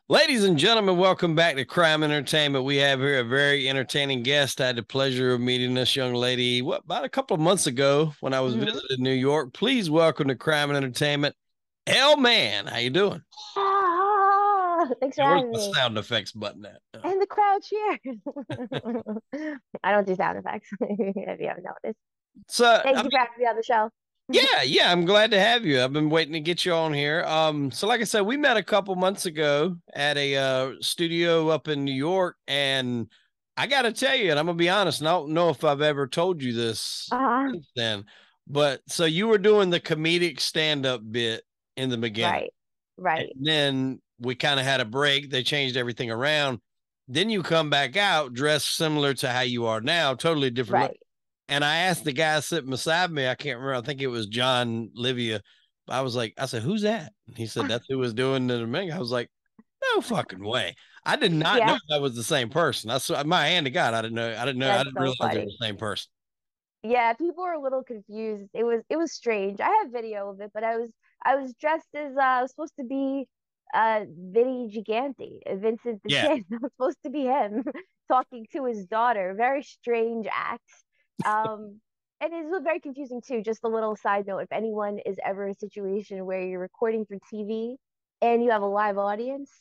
Ladies and gentlemen, welcome back to Crime Entertainment. We have here a very entertaining guest. I had the pleasure of meeting this young lady about a couple of months ago when I was Hmm. visiting New York. Please welcome to Crime Entertainment, L Man. How you doing? Ah, thanks for And where's having my me. sound effects button at? And the crowd cheers. I don't do sound effects, if you haven't noticed. So, Thank you for having me on the show. yeah, I'm glad to have you. I've been waiting to get you on here. So like I said, we met a couple months ago at a studio up in New York, and I got to tell you, and I'm gonna be honest, and I don't know if I've ever told you this Uh-huh. since then, but so you were doing the comedic stand-up bit in the beginning, Right, and right, then we kind of had a break. They changed everything around. Then you come back out dressed similar to how you are now, totally different look. right. And I asked the guy sitting beside me, I can't remember, I think it was John Livia. I was like, I said, who's that? And he said, that's who was doing the mega. I was like, no fucking way. I did not know Yeah, that was the same person. I saw my hand to God. I didn't know. I didn't know. I that's didn't so realize it was funny. the same person. Yeah, people were a little confused. It was strange. I have video of it, but I was dressed as I was supposed to be Vinny Gigante, Vincent the Yeah. Chin. I was supposed to be him talking to his daughter. Very strange act. And it was very confusing too. Just a little side note, if anyone is ever in a situation where you're recording for TV and you have a live audience,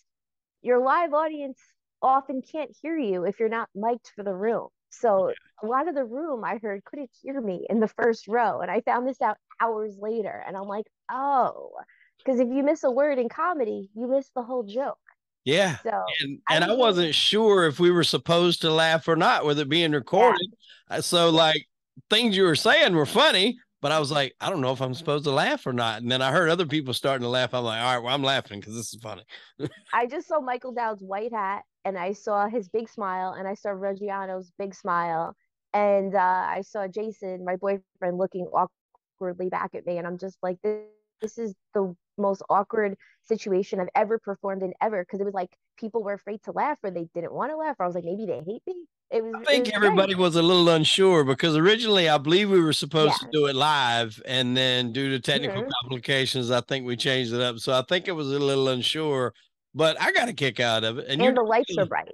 your live audience often can't hear you if you're not mic'd for the room. So a lot of the room I heard couldn't hear me in the first row. And I found this out hours later. And I'm like, oh, because if you miss a word in comedy, you miss the whole joke. Yeah. So I And I was doing, wasn't sure if we were supposed to laugh or not with it being yeah, recorded. So yeah. like things you were saying were funny, but I was like, I don't know if I'm supposed to laugh or not. And then I heard other people starting to laugh. I'm like, all right, well, I'm laughing because this is funny. I just saw Michael Dowd's white hat and I saw his big smile and I saw Reggiano's big smile. And I saw Jason, my boyfriend, looking awkwardly back at me. And I'm just like, this is the most awkward situation I've ever performed in ever. Because it was like people were afraid to laugh or they didn't want to laugh. Or I was like, maybe they hate me. I It think was everybody strange. was a little unsure because originally I believe we were supposed to Yeah. do it live, and then due to technical Hmm. complications, I think we changed it up. So I think it was a little unsure, but I got a kick out of it. And And the lights are bright.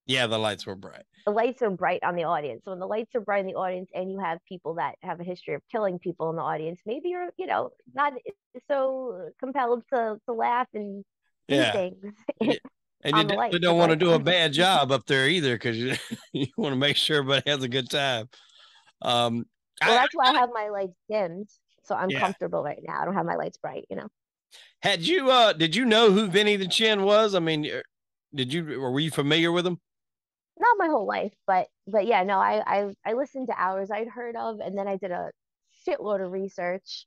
yeah, the lights were bright. The lights are bright on the audience. So when the lights are bright in the audience and you have people that have a history of killing people in the audience, maybe you're, not so compelled to laugh and see Yeah. things Yeah. And you on the definitely lights, don't but the want to lights do a are on. bad job up there either because you want to make sure everybody has a good time. Um, Well, I that's why I have my lights dimmed. So I'm yeah. comfortable right now. I don't have my lights bright. Did you know who Vinny the Chin was? I mean, did you or were you familiar with him? Not my whole life, but yeah, no, I listened to hours I'd heard of, and then I did a shitload of research,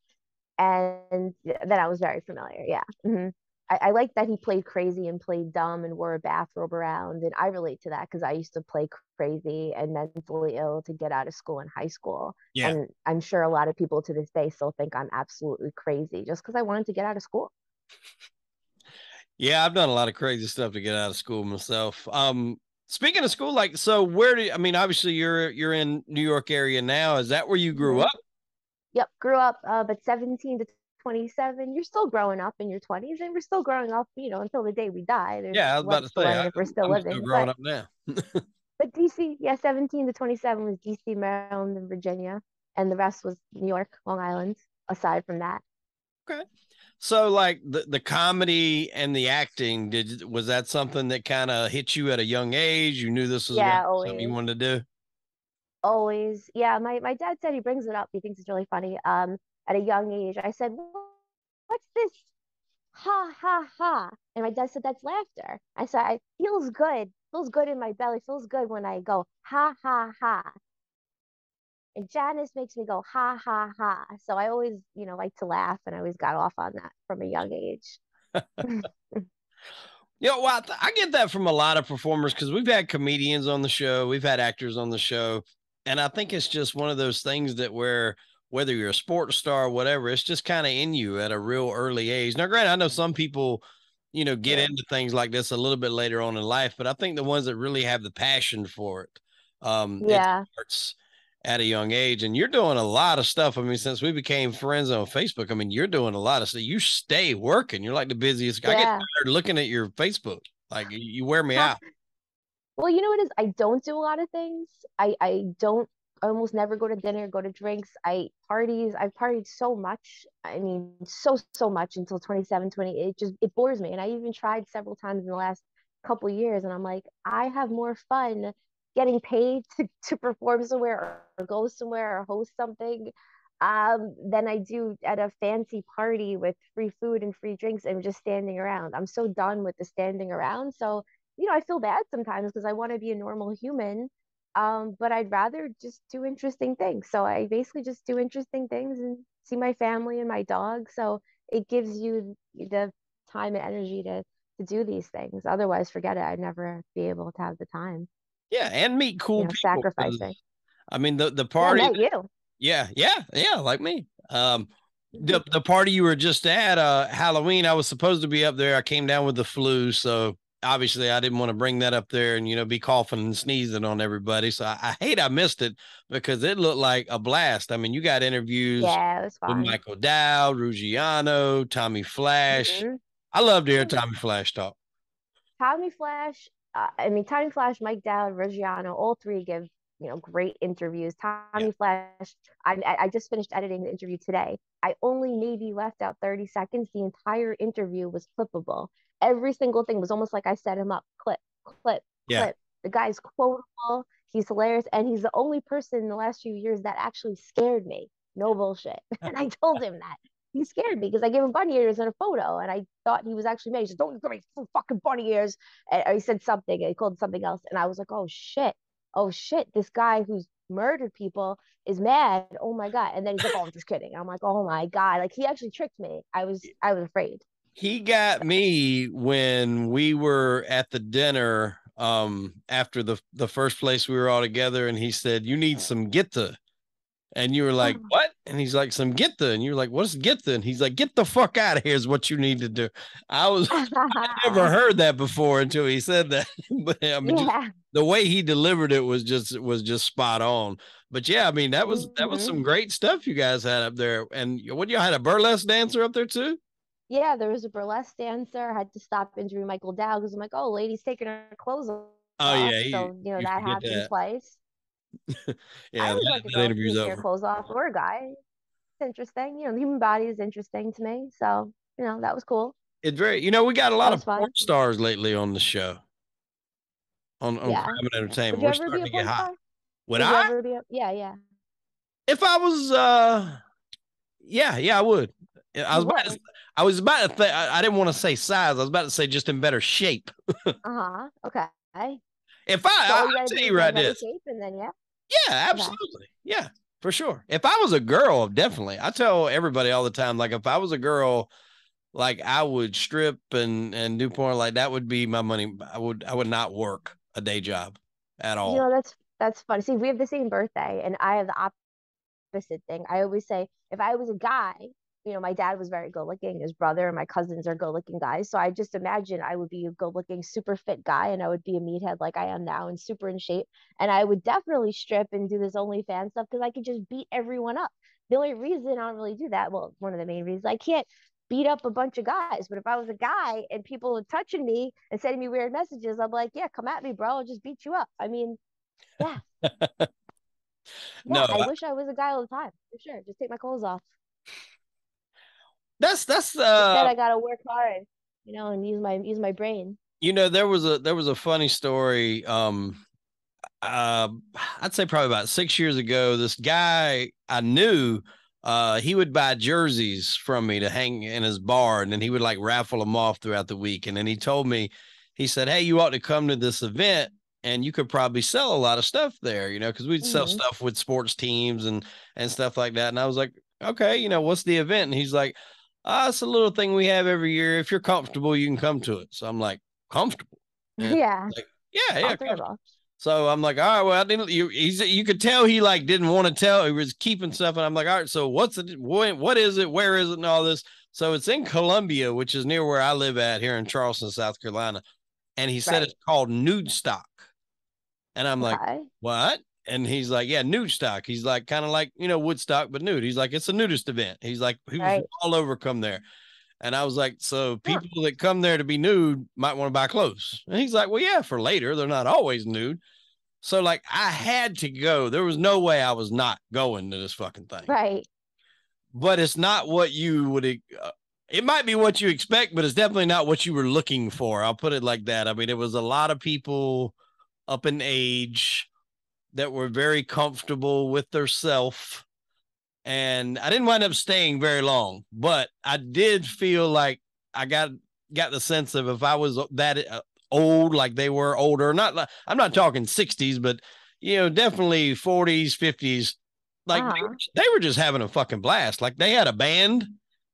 and then I was very familiar. Yeah. I like that he played crazy and played dumb and wore a bathrobe around, and I relate to that because I used to play crazy and mentally ill to get out of school in high school, Yeah. and I'm sure a lot of people to this day still think I'm absolutely crazy just because I wanted to get out of school. Yeah, I've done a lot of crazy stuff to get out of school myself. Speaking of school, like, so where do I mean, obviously you're in New York area now. Is that where you grew Hmm. up? Yep, grew up, but 17 to 27, you're still growing up in your 20s, and we're still growing up, until the day we die. There's Yeah, I was about to lots to say learn if we're still I'm still living. growing But up now. but DC, yeah, 17 to 27 was DC, Maryland, and Virginia, and the rest was New York, Long Island. Aside from that, Okay. So like the comedy and the acting, was that something that kind of hit you at a young age? You knew this was gonna yeah, be something you always, wanted to do? always, yeah. My dad said he brings it up. He thinks it's really funny. At a young age, I said, "What's this? Ha ha ha!" And my dad said, "That's laughter." I said, "It feels good in my belly, feels good when I go ha ha ha." And Janice makes me go ha ha ha. So I always, like to laugh, and I always got off on that from a young age. Well, I get that from a lot of performers because we've had comedians on the show, we've had actors on the show, and I think it's just one of those things that where whether you're a sports star or whatever, it's just kind of in you at a real early age. Now, granted, I know some people, get True. into things like this a little bit later on in life, but I think the ones that really have the passion for it, it Yeah. starts at a young age. And you're doing a lot of stuff. I mean, since we became friends on Facebook, I mean, you're doing a lot of stuff. You stay working. You're like the busiest. I get Yeah. tired looking at your Facebook. Like you wear me out. Well, you know what it is? I don't do a lot of things. I don't I almost never go to dinner, go to drinks. I've partied so much. I mean, so much until 27, 28. It bores me. And I even tried several times in the last couple years and I'm like, I have more fun getting paid to perform somewhere or go somewhere or host something than I do at a fancy party with free food and free drinks and just standing around. I'm so done with the standing around. So I feel bad sometimes because I want to be a normal human. But I'd rather just do interesting things. So I basically just do interesting things and see my family and my dog. So it gives you the time and energy to do these things. Otherwise, forget it. I'd never be able to have the time, Yeah, and meet cool people. sacrificing. I mean, the Yeah, I party. met you. Yeah, like me. The party you were just at, Halloween, I was supposed to be up there. I came down with the flu, so obviously I didn't want to bring that up there and be coughing and sneezing on everybody. So I hate I missed it because it looked like a blast. I mean, you got interviews Yeah, it was with fun. Michael Dowd, Ruggiano, Tommy Flash. Hmm. I love to hear Tommy Flash talk. Tommy Flash, Tommy Flash, Mike Dowd, Reggiano, all three give great interviews. Yeah. Tommy Flash, I just finished editing the interview today. I only maybe left out 30 seconds. The entire interview was clippable. Every single thing was almost like I set him up. Clip, clip, Yeah. clip. The guy's quotable. He's hilarious, and he's the only person in the last few years that actually scared me. No bullshit. And I told him that he scared me because I gave him bunny ears in a photo and I thought he was actually mad. He said, "Don't give me fucking bunny ears." And he said something and he called something else. And I was like, oh shit. Oh shit. This guy who's murdered people is mad. Oh my God. And then he's like, "Oh, I'm just kidding." I'm like, oh my God. Like he actually tricked me. I was afraid. He got me when we were at the dinner after the first place we were all together, and he said, "You need some Gitta." And you were like, "What?" And he's like, "Some Gitta." And you're like, "What's Gitta?" And he's like, "Get the fuck out of here is what you need to do." I never heard that before until he said that. But I mean, just Yeah. the way he delivered it was just spot on. But yeah, I mean, that was Hmm. some great stuff you guys had up there. And what, you had a burlesque dancer up there too? Yeah, there was a burlesque dancer. I had to stop interviewing Michael Dowd because I'm like, oh, lady's taking her clothes Oh off. yeah, So, you that forget happened that. twice. I Yeah, always that, like a that girl interview's taking her over. clothes off or a guy. It's interesting. The human body is interesting to me. So, that was cool. It's very, we got a That lot was of porn fun. stars lately on the show on Crime Yeah. and Would Entertainment. you We're ever be starting a to get porn hot. star? Would Would you I? ever be a, yeah, yeah. If I was, yeah, I would. I You was about to, would. I was about to say, I didn't want to say size. I was about to say just in better shape. Uh-huh. Okay. If So I'll all you gotta tell do you is get in right better this. shape and then yeah. Yeah, Okay. absolutely. Yeah, for sure. If I was a girl, definitely. I tell everybody all the time, like if I was a girl, like I would strip and do porn. Like that would be my money. I would not work a day job at all. That's funny. See, we have the same birthday and I have the opposite thing. I always say if I was a guy, my dad was very good looking, his brother and my cousins are good looking guys. So I just imagine I would be a good looking, super fit guy and I would be a meathead like I am now and super in shape. And I would definitely strip and do this OnlyFans stuff because I could just beat everyone up. The only reason I don't really do that, well, one of the main reasons I can't beat up a bunch of guys. But if I was a guy and people were touching me and sending me weird messages, I'm like, yeah, come at me, bro. I'll just beat you up. I mean, yeah, No, yeah. I wish I was a guy all the time for sure. Just take my clothes off. that's Instead, I gotta work hard, and use my brain. there was a funny story. Uh, I'd say probably about 6 years ago, this guy I knew, he would buy jerseys from me to hang in his bar, and then he would like raffle them off throughout the week. And then he told me, he said, "Hey, you ought to come to this event, and you could probably sell a lot of stuff there, because we'd sell Hmm. stuff with sports teams and stuff like that." And I was like, "Okay, what's the event?" And he's like, "It's a little thing we have every year. If you're comfortable, you can come to it." So I'm like, "Comfortable?" And Yeah, like, "Yeah, yeah, comfortable." comfortable. So I'm like, "All right, well, I didn't." You could tell he like didn't want to tell. He was keeping stuff, and I'm like, "All right, so what's it? What is it? Where is it? And all this." So it's in Columbia, which is near where I live at here in Charleston, South Carolina. And he said Right. it's called nude stock, and I'm like, Okay. "What?" And he's like, "Yeah, nude stock." He's like, kind of like Woodstock, but nude. He's like, "It's a nudist event." He's like, "People from Right. all over come there." And I was like, so Huh. people that come there to be nude might want to buy clothes. And he's like, well, yeah, for later. They're not always nude. So like I had to go. There was no way I was not going to this fucking thing. Right. But it's not what you would it might be what you expect, but it's definitely not what you were looking for. I'll put it like that. I mean, it was a lot of people up in age that were very comfortable with their self. And I didn't wind up staying very long, but I did feel like I got the sense of if I was that old, like they were older, not I'm not talking 60s, but definitely 40s, 50s. Like Uh-huh. they were just having a fucking blast. Like they had a band,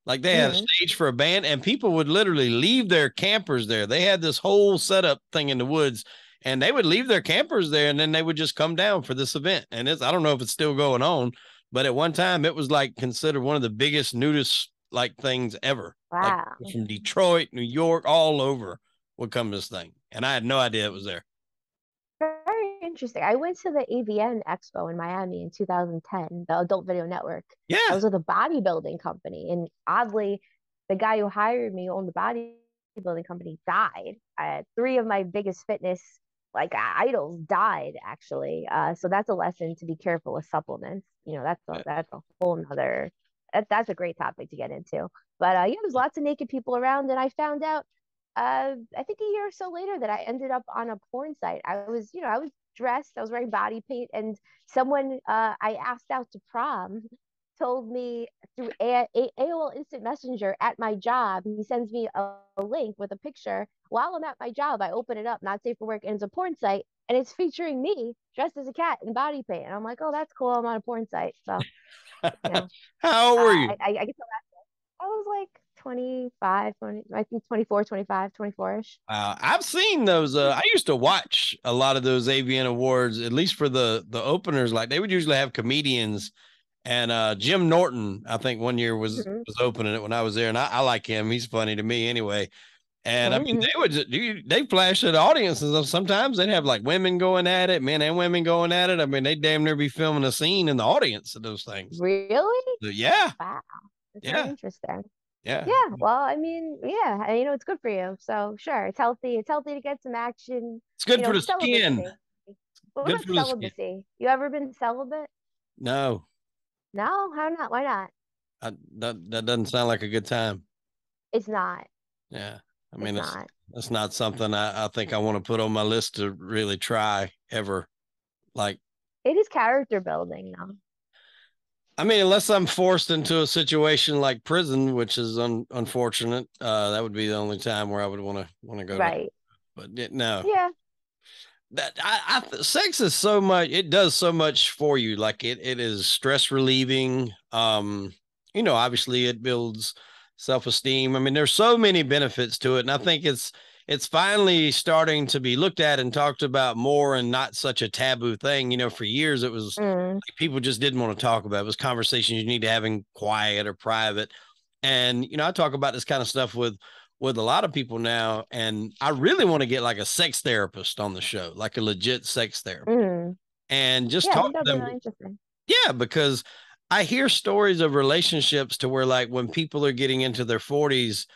like they had a Mm. stage for a band, and people would literally leave their campers there. They had this whole setup thing in the woods, and they would leave their campers there, and then they would just come down for this event. And I don't know if it's still going on, but at one time it was like considered one of the biggest nudist like things ever. Like Wow. from Detroit, New York, all over would come to this thing. And I had no idea it was there. Very interesting. I went to the AVN Expo in Miami in 2010, the Adult Video Network. I Yeah. was with a bodybuilding company, and oddly, the guy who hired me, who owned the bodybuilding company, died. Three of my biggest fitness idols died actually. So that's a lesson to be careful with supplements. That's a whole nother. That's a great topic to get into. But yeah, there's lots of naked people around, and I found out I think a year or so later that I ended up on a porn site. I was dressed, I was wearing body paint, and someone I asked out to prom told me through AOL Instant Messenger at my job. He sends me a link with a picture. While I'm at my job, I open it up, not safe for work, and it's a porn site, and it's featuring me dressed as a cat in body paint. And I'm like, oh, that's cool. I'm on a porn site. So, you know, How old were you? I guess I was like 25, 20, I think 24, 25, 24-ish. I've seen those. I used to watch a lot of those AVN awards, at least for the openers. Like they would usually have comedians, and Jim Norton, I think one year Mm-hmm. was opening it when I was there, and I like him. He's funny to me anyway. And I mean, Mm-hmm. they flash at audiences. Sometimes they'd have like women going at it, men and women going at it. I mean, they damn near be filming a scene in the audience of those things. Really? So, yeah, Wow. That's very yeah, interesting. yeah. Yeah. Well, I mean, yeah, it's good for you. So sure, it's healthy. It's healthy to get some action. It's good for the skin. Celibacy. What Good about for the skin. celibacy? You ever been celibate? No, No? How not? Why not? that doesn't sound like a good time. It's not. Yeah. I mean, It's not. that's not something I think I want to put on my list to really try ever. Like, It is character building, though. I mean, unless I'm forced into a situation like prison, which is unfortunate, that would be the only time where I would want to go down. Right. But no, Yeah. that sex is so much. It does so much for you. Like it is stress relieving. Obviously it builds self-esteem. I mean, there's so many benefits to it, and I think it's finally starting to be looked at and talked about more, and not such a taboo thing. For years it was Mm. like people just didn't want to talk about. It was conversations you need to have in quiet or private. And I talk about this kind of stuff with a lot of people now, and I really want to get like a sex therapist on the show, like a legit sex therapist, Mm. and just Yeah, I talk think to that'd be them. really interesting. Yeah, because I hear stories of relationships to where like when people are getting into their 40s,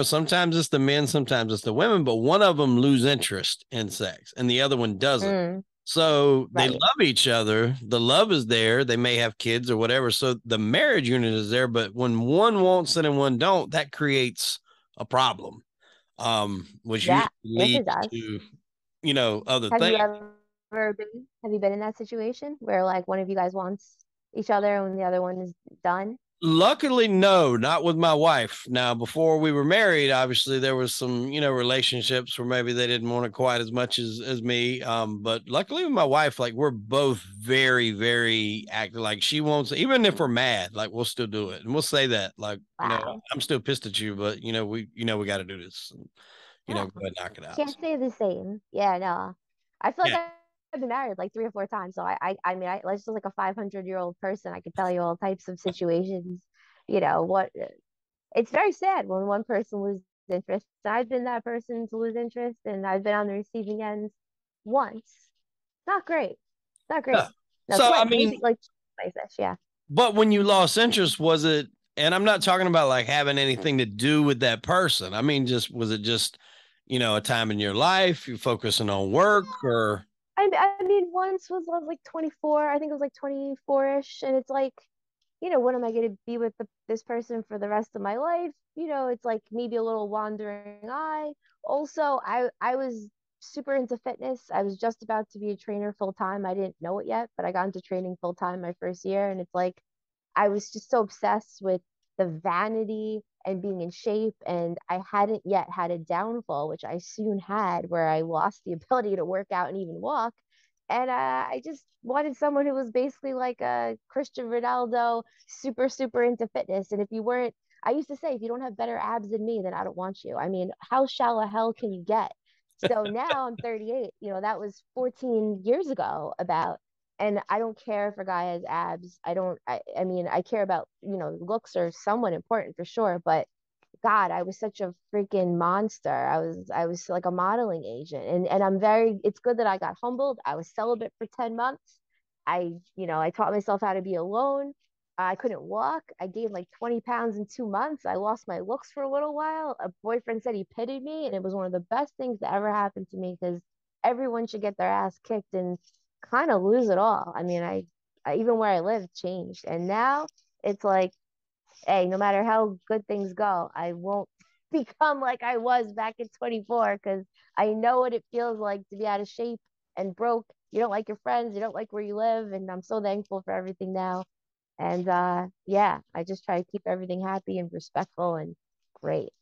sometimes it's the men, sometimes it's the women, but one of them lose interest in sex and the other one doesn't. Mm. So they Right. love each other. The love is there. They may have kids or whatever. So the marriage unit is there, but when one wants it and one don't, that creates a problem, which Yeah. usually Yes, it leads does. to, other Have you things. ever been in that situation where like one of you guys wants each other and the other one is done? Luckily, no, not with my wife. Now, before we were married, obviously there was some, relationships where maybe they didn't want it quite as much as me. But luckily with my wife, like we're both very, very active. Like she wants, even if we're mad, like we'll still do it, and we'll say that, like, Wow. I'm still pissed at you, but we got to do this. And, Yeah. go ahead and knock it out. Can't say the same. Yeah, no. I feel like Yeah. I've been married like 3 or 4 times. So I mean, let's just like a 500-year-old person. I could tell you all types of situations. What it's very sad when one person loses interest. I've been that person to lose interest, and I've been on the receiving end once. Not great. Not Yeah. great. No, So I twice, mean, maybe like twice ish. Yeah. but when you lost interest, was it And I'm not talking about like having anything to do with that person. I mean, just was it just, a time in your life, you focusing on work or I mean, once was I was like 24. I think it was like 24-ish, and it's like, when am I going to be with this person for the rest of my life? It's like maybe a little wandering eye. Also, I was super into fitness. I was just about to be a trainer full time. I didn't know it yet, but I got into training full time my first year, and it's like I was just so obsessed with the vanity and being in shape. And I hadn't yet had a downfall, which I soon had, where I lost the ability to work out and even walk. And I just wanted someone who was basically like a Christian Ronaldo, super, super into fitness. And if you weren't, I used to say, if you don't have better abs than me, then I don't want you. I mean, how shallow hell can you get? So now I'm 38. That was 14 years ago about, and I don't care if a guy has abs. I mean, I care about, looks are somewhat important for sure, but God, I was such a freaking monster. I was like a modeling agent. And it's good that I got humbled. I was celibate for 10 months. I taught myself how to be alone. I couldn't walk. I gained like 20 pounds in 2 months. I lost my looks for a little while. A boyfriend said he pitied me, and it was one of the best things that ever happened to me because everyone should get their ass kicked and kind of lose it all. I mean, I even where I live changed. And now it's like, hey, no matter how good things go, I won't become like I was back at 24 because I know what it feels like to be out of shape and broke. You don't like your friends, you don't like where you live, and I'm so thankful for everything now. And yeah, I just try to keep everything happy and respectful and great.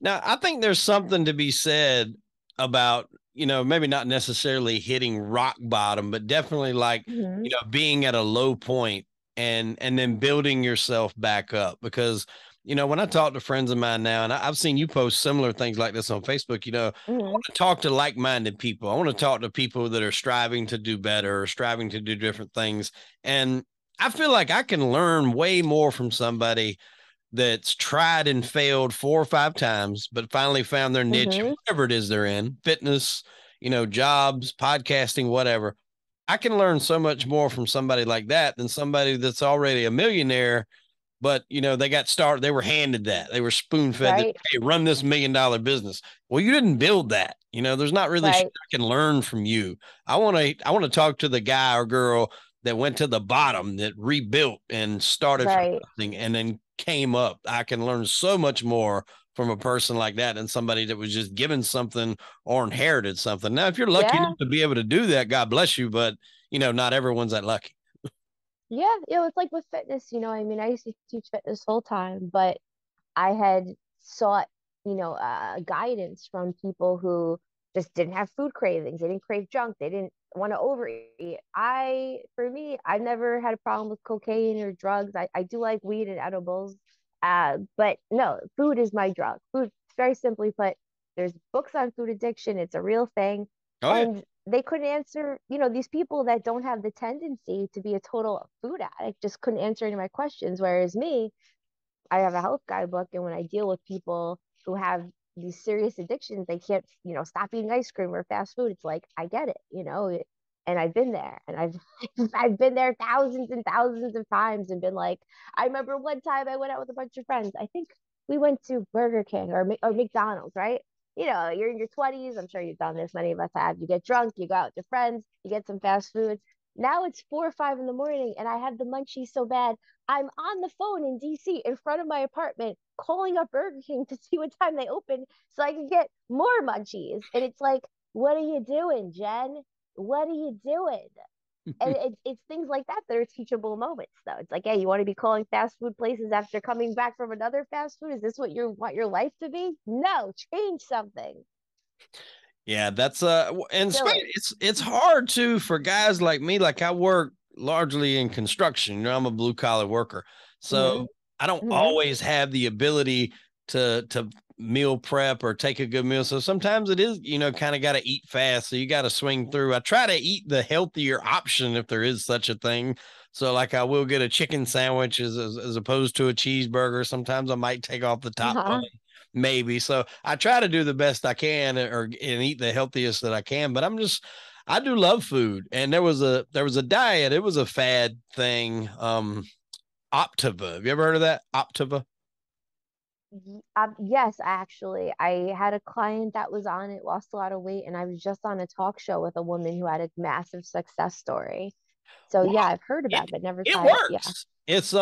now I think there's something to be said about, maybe not necessarily hitting rock bottom, but definitely like, Hmm. being at a low point and then building yourself back up because when I talk to friends of mine now, and I've seen you post similar things like this on Facebook, I Hmm. want to talk to like-minded people. I want to talk to people that are striving to do better or striving to do different things. And I feel like I can learn way more from somebody that's tried and failed 4 or 5 times, but finally found their niche, Hmm. whatever it is they're in, fitness, jobs, podcasting, whatever. I can learn so much more from somebody like that than somebody that's already a millionaire, but they got started, they were handed that. They were spoon fed that, Right. hey, run this $1 million business. Well, you didn't build that. There's not really shit Right. I can learn from you. I want to talk to the guy or girl that went to the bottom, that rebuilt and started from Right. nothing and then came up. I can learn so much more from a person like that than somebody that was just given something or inherited something. Now, if you're lucky Yeah. enough to be able to do that, God bless you, but not everyone's that lucky. Yeah. It's like with fitness, I mean, I used to teach fitness full time, but I had sought, guidance from people who just didn't have food cravings. They didn't crave junk. They didn't want to overeat. For me, I've never had a problem with cocaine or drugs. I do like weed and edibles. But no, food is my drug. Food, very simply put, there's books on food addiction. It's a real thing. Oh yeah. And they couldn't answer, these people that don't have the tendency to be a total food addict just couldn't answer any of my questions. Whereas me, I have a health guidebook, and when I deal with people who have these serious addictions, they can't, stop eating ice cream or fast food. It's like I get it. And I've been there, and I've I've been there thousands and thousands of times, and been like, I remember one time I went out with a bunch of friends. I think we went to Burger King or McDonald's, right? You're in your 20s. I'm sure you've done this. Many of us have. You get drunk, you go out with your friends, you get some fast food. Now it's 4 or 5 in the morning, and I have the munchies so bad. I'm on the phone in DC in front of my apartment calling up Burger King to see what time they open so I can get more munchies. And it's like, what are you doing, Jen? What are you doing? And it's things like that are teachable moments, though. It's like, hey, you want to be calling fast food places after coming back from another fast food? Is this what you want your life to be? No, change something. Yeah, that's and Do it. it's hard too for guys like me. Like I work largely in construction. I'm a blue collar worker, so Mm-hmm. I don't Mm-hmm. always have the ability to meal prep or take a good meal. So sometimes it is, kind of got to eat fast. So you got to swing through. I try to eat the healthier option if there is such a thing. So like I will get a chicken sandwich as opposed to a cheeseburger. Sometimes I might take off the top bun, Uh-huh. maybe. So I try to do the best I can and eat the healthiest that I can. But I do love food, and there was a diet. It was a fad thing. Optiva. Have you ever heard of that? Optiva? Yes, actually, I had a client that was on it, lost a lot of weight, and I was just on a talk show with a woman who had a massive success story. So Well, yeah, I've heard about it it, but never it tried it. Yeah. works. It's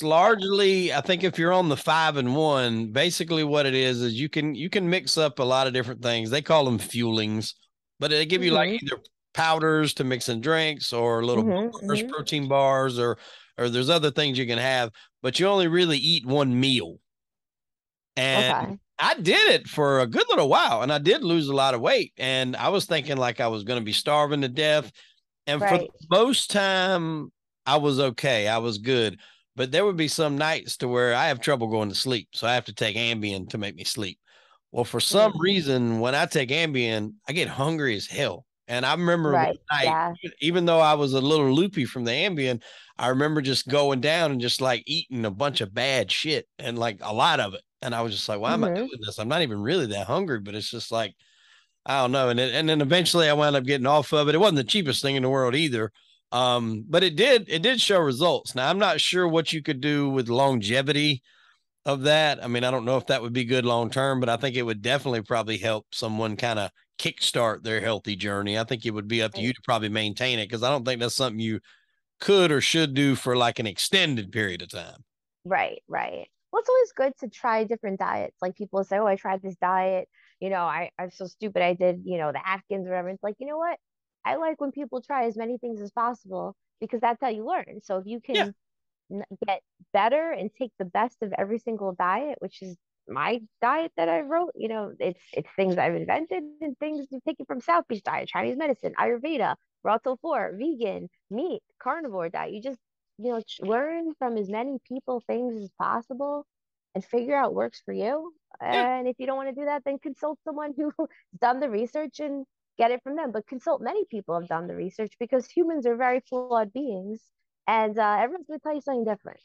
largely, I think, if you're on the 5-in-1, basically what it is you can mix up a lot of different things. They call them fuelings, but they give you like Mm-hmm. either powders to mix in drinks or little Mm-hmm. bars, Mm-hmm. protein bars, or there's other things you can have, but you only really eat one meal. And Okay. I did it for a good little while, and I did lose a lot of weight. And I was thinking like I was going to be starving to death. And for the Right. most time, I was okay. I was good. But there would be some nights to where I have trouble going to sleep. So I have to take Ambien to make me sleep. Well, for some Mm. reason, when I take Ambien, I get hungry as hell. And I remember one Right. night, Yeah. even though I was a little loopy from the Ambien, I remember just going down and just like eating a bunch of bad shit and like a lot of it. And I was just like, why am I Mm-hmm. doing this? I'm not even really that hungry, but it's just like, I don't know. And then eventually I wound up getting off of it. It wasn't the cheapest thing in the world either. But it did show results. Now I'm not sure what you could do with longevity of that. I mean, I don't know if that would be good long term, but I think it would definitely probably help someone kind of kickstart their healthy journey. I think it would be up to you Right. to probably maintain it because I don't think that's something you could or should do for like an extended period of time. Right. Right. Well, it's always good to try different diets. Like people say, "Oh, I tried this diet. I'm so stupid. I did, the Atkins or whatever." It's like, you know what? I like when people try as many things as possible because that's how you learn. So if you Yeah, can get better and take the best of every single diet, which is my diet that I wrote. It's things I've invented and things you've taken from South Beach diet, Chinese medicine, Ayurveda, raw tofu, vegan, meat, carnivore diet. You just learn from as many people things as possible and figure out what works for you. yeah, And if you don't want to do that, then consult someone who's done the research and get it from them. But consult many people have done the research because humans are very flawed beings and everyone's going to tell you something different,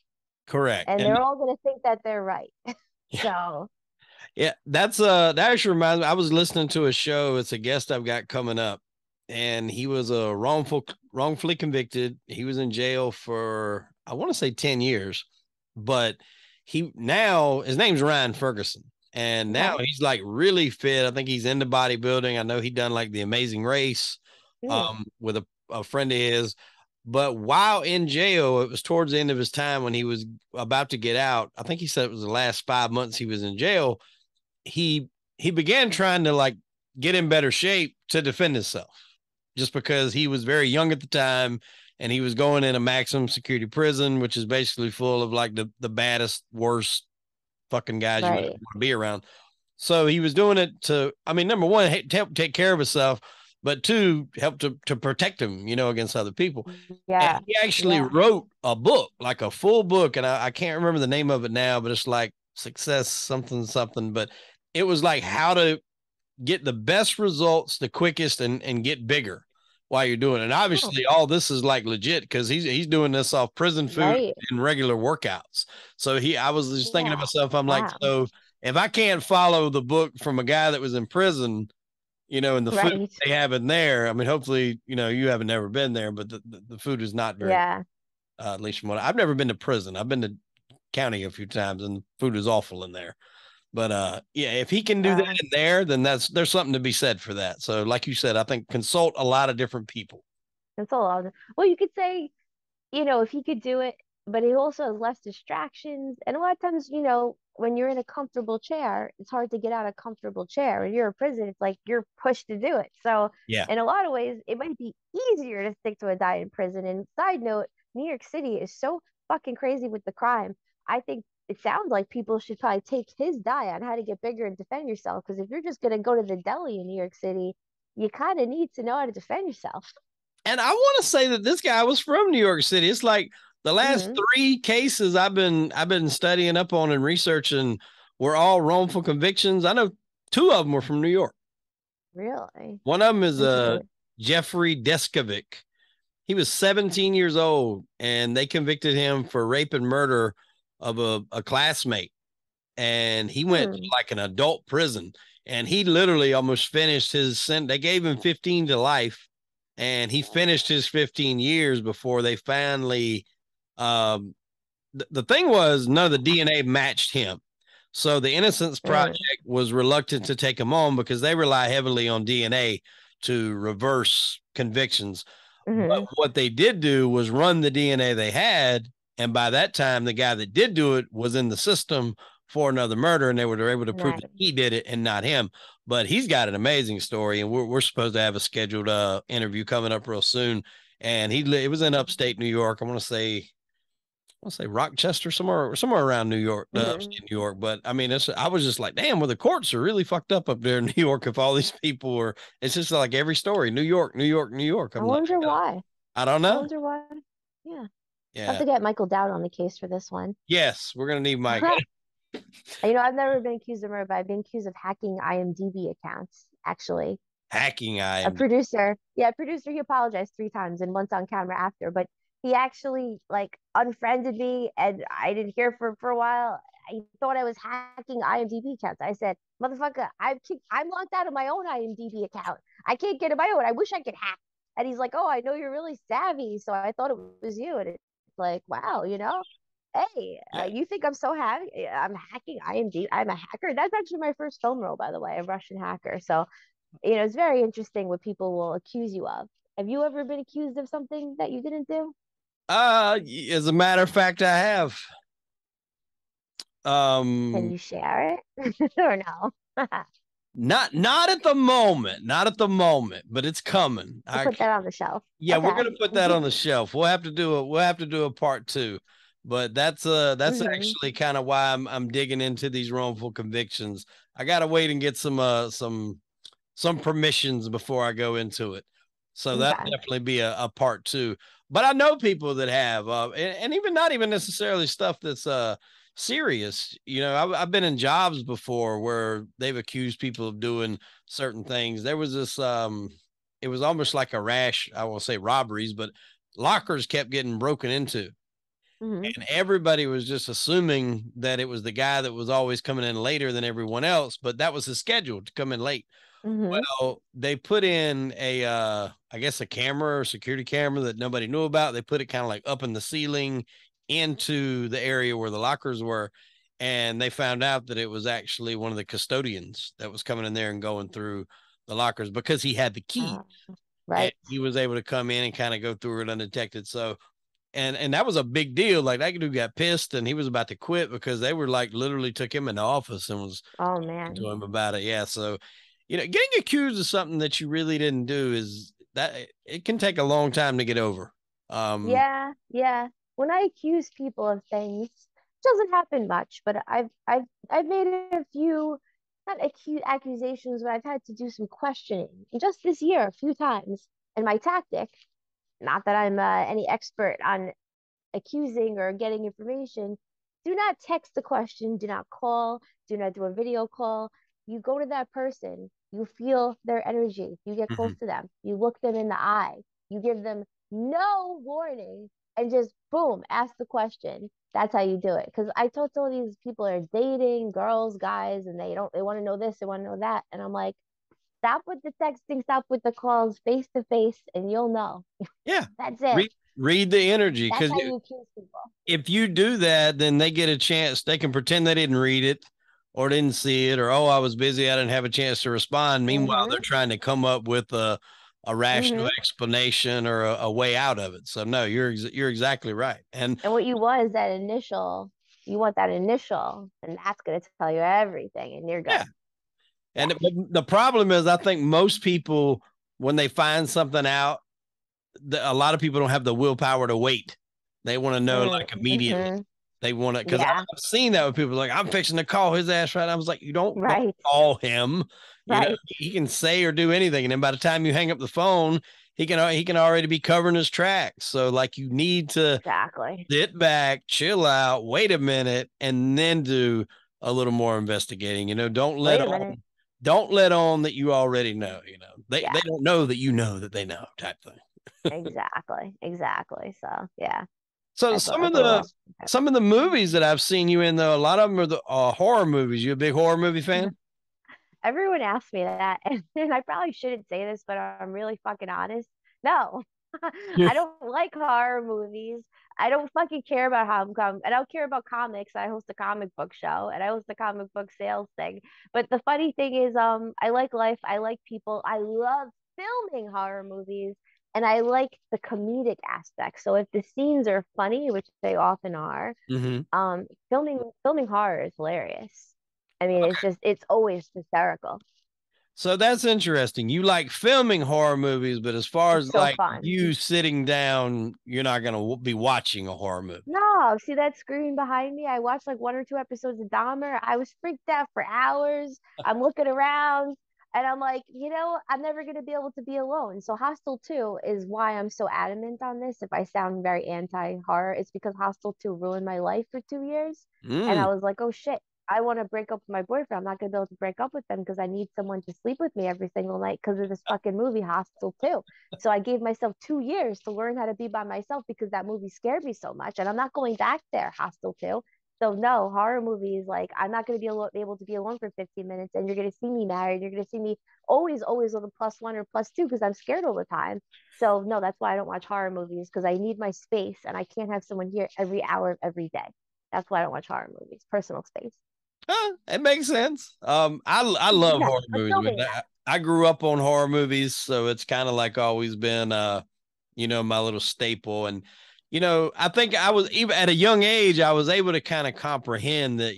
correct. and And they're all going to think that they're right. yeah, So, yeah, that actually reminds me. I was listening to a show. It's a guest I've got coming up, and he was a wrongfully convicted. He was in jail for I want to say 10 years, but he now his name's Ryan Ferguson, and now okay. he's like really fit. I think he's into bodybuilding. I know he done like the Amazing Race, Mm, with a friend of his. But while in jail, it was towards the end of his time when he was about to get out. I think he said it was the last 5 months he was in jail. He began trying to like get in better shape to defend himself just because he was very young at the time and he was going in a maximum security prison, which is basically full of like the baddest, worst fucking guys you would right. want to be around. So he was doing it to, I mean, number one, to help take care of himself, but two, help to protect him, against other people. And Yeah. he actually Yeah. wrote a book, like a full book, and I can't remember the name of it now, but it's like success something something. But it was like how to get the best results the quickest and get bigger while you're doing it. And Oh, obviously all this is like legit because he's doing this off prison food right. and regular workouts. So I was just thinking to Yeah. myself, I'm like, Wow. so if I can't follow the book from a guy that was in prison, and the food Right. they have in there, I mean, hopefully, you haven't never been there, but the food is not very, Yeah. at least from what I've never been to prison. I've been to county a few times and food is awful in there. But yeah, if he can do that Uh, in there, then there's something to be said for that. So, like you said, I think consult a lot of different people. that's a lot. Well, you could say, if he could do it, but he also has less distractions. And a lot of times, when you're in a comfortable chair, it's hard to get out of a comfortable chair. When you're in prison, it's like you're pushed to do it. So, Yeah. in a lot of ways, it might be easier to stick to a diet in prison. And side note, New York City is so fucking crazy with the crime. I think it sounds like people should probably take his diet on how to get bigger and defend yourself. Because if you're just going to go to the deli in New York City, you kind of need to know how to defend yourself. And I want to say that this guy was from New York City. It's like the last Hmm. three cases I've been studying up on and researching were all wrongful convictions. I know two of them were from New York. Really One of them is interesting. Jeffrey Deskovic. He was 17 years old, and they convicted him for rape and murder of a classmate. And he went to Hmm. like an adult prison, and he literally almost finished his sentence. They gave him 15 to life, and he finished his 15 years before they finally um, the thing was none of the DNA matched him. So the Innocence Project was reluctant to take him on because they rely heavily on DNA to reverse convictions. But what they did do was run the DNA they had. And by that time, the guy that did do it was in the system for another murder, and they were able to prove that he did it and not him. But he's got an amazing story, and we're supposed to have a scheduled interview coming up real soon. And it was in upstate New York. I want to say Rochester, somewhere around New York, upstate New York. But I mean, I was just like, damn, well, the courts are really fucked up there in New York. If all these people were, it's just like every story, New York, New York, New York. I wonder why. I don't I know. wonder why. Yeah. Yeah. Have to get Michael Dowd on the case for this one. Yes, we're gonna need Mike. I've never been accused of murder, but I've been accused of hacking IMDb accounts, actually. Hacking IMDb. A producer, he apologized 3 times and once on camera after, but he actually like unfriended me and I didn't hear for a while. I thought I was hacking IMDb accounts. I said, motherfucker, I'm locked out of my own IMDb account. I can't get in my own. I wish I could hack. And he's like, oh, I know you're really savvy. So I thought it was you. And it's like, wow, hey, you think I'm so happy? I'm hacking IMDb. I'm a hacker. That's actually my first film role, by the way, a Russian hacker. So, it's very interesting what people will accuse you of. Have you ever been accused of something that you didn't do? As a matter of fact, I have. Can you share it or no? Not at the moment, not at the moment, but it's coming. We'll put that on the shelf. Yeah, okay. We're gonna put that on the shelf. We'll have to do a part 2, but that's actually kind of why I'm digging into these wrongful convictions. I gotta wait and get some permissions before I go into it. So that'll definitely be a part 2. But I know people that have, and even not even necessarily stuff that's serious. I've been in jobs before where they've accused people of doing certain things. There was this, it was almost like a rash. I won't say robberies, but lockers kept getting broken into. And everybody was just assuming that it was the guy that was always coming in later than everyone else, but that was his schedule to come in late. Well, they put in I guess a camera or security camera that nobody knew about. They put it kind of like up in the ceiling into the area where the lockers were. And they found out that it was actually one of the custodians that was coming in there and going through the lockers because he had the key. Right. And he was able to come in and kind of go through it undetected. So, and that was a big deal. Like that dude got pissed and he was about to quit because they were like literally took him in the office and was to him about it. Yeah. So, getting accused of something that you really didn't do is that it can take a long time to get over. Yeah. When I accuse people of things, it doesn't happen much, but I've made a few not accusations, but I've had to do some questioning just this year a few times. And my tactic, not that I'm any expert on accusing or getting information, do not text the question, do not call, do not do a video call. You go to that person, you feel their energy, you get close to them, you look them in the eye, you give them no warning, and just boom, ask the question. That's how you do it. Because I told all these people are dating, girls, guys, and they want to know this, they want to know that. And I'm like, stop with the texting, stop with the calls, face to face, and you'll know. Yeah. That's it. Read the energy. That's how you accuse people. If you do that, then they get a chance. They can pretend they didn't read it or didn't see it, or, oh, I was busy, I didn't have a chance to respond. Meanwhile, they're trying to come up with a rational explanation or a way out of it. So no, you're exactly right. And what you want is that initial, you want that initial, and that's going to tell you everything, and you're good. Yeah. And the problem is, I think most people, when they find something out, a lot of people don't have the willpower to wait. They want to know like immediately. They want to, because I've seen that with people like, I'm fixing to call his ass right now. I was like, don't call him. He can say or do anything, and then by the time you hang up the phone, he can already be covering his tracks. So like, you need to sit back, chill out, wait a minute, and then do a little more investigating. Don't let on that you already know. They don't know that you know that they know, type thing. Exactly. So yeah. So some of the movies that I've seen you in, though, a lot of them are the horror movies. You a big horror movie fan? Everyone asks me that, and I probably shouldn't say this, but I'm really fucking honest. No, I don't like horror movies. I don't fucking care about how I'm come. I don't care about comics. I host a comic book show and I host a comic book sales thing. But the funny thing is, I like life. I like people. I love filming horror movies and I like the comedic aspect. So if the scenes are funny, which they often are, Mm-hmm. filming horror is hilarious. I mean, it's always hysterical. So that's interesting. You like filming horror movies, but as far It's as so like fun. you sitting down, you're not going to be watching a horror movie. No, see that screen behind me? I watched like 1 or 2 episodes of Dahmer. I was freaked out for hours. I'm looking around and I'm like, I'm never going to be able to be alone. So Hostel 2 is why I'm so adamant on this. If I sound very anti-horror, it's because Hostel 2 ruined my life for 2 years. And Mm. I was like, oh shit, I want to break up with my boyfriend. I'm not going to be able to break up with them because I need someone to sleep with me every single night because of this fucking movie, Hostel 2. So I gave myself 2 years to learn how to be by myself because that movie scared me so much. And I'm not going back there, Hostel 2. So no, horror movies, like I'm not going to be able to be alone for 15 minutes and you're going to see me married. You're going to see me always with a +1 or +2 because I'm scared all the time. So no, that's why I don't watch horror movies because I need my space and I can't have someone here every hour of every day. That's why I don't watch horror movies, personal space. It makes sense. I love Yeah, horror but movies. filming that. I grew up on horror movies, so it's kind of like always been, my little staple. And I think I was even at a young age, I was able to kind of comprehend that,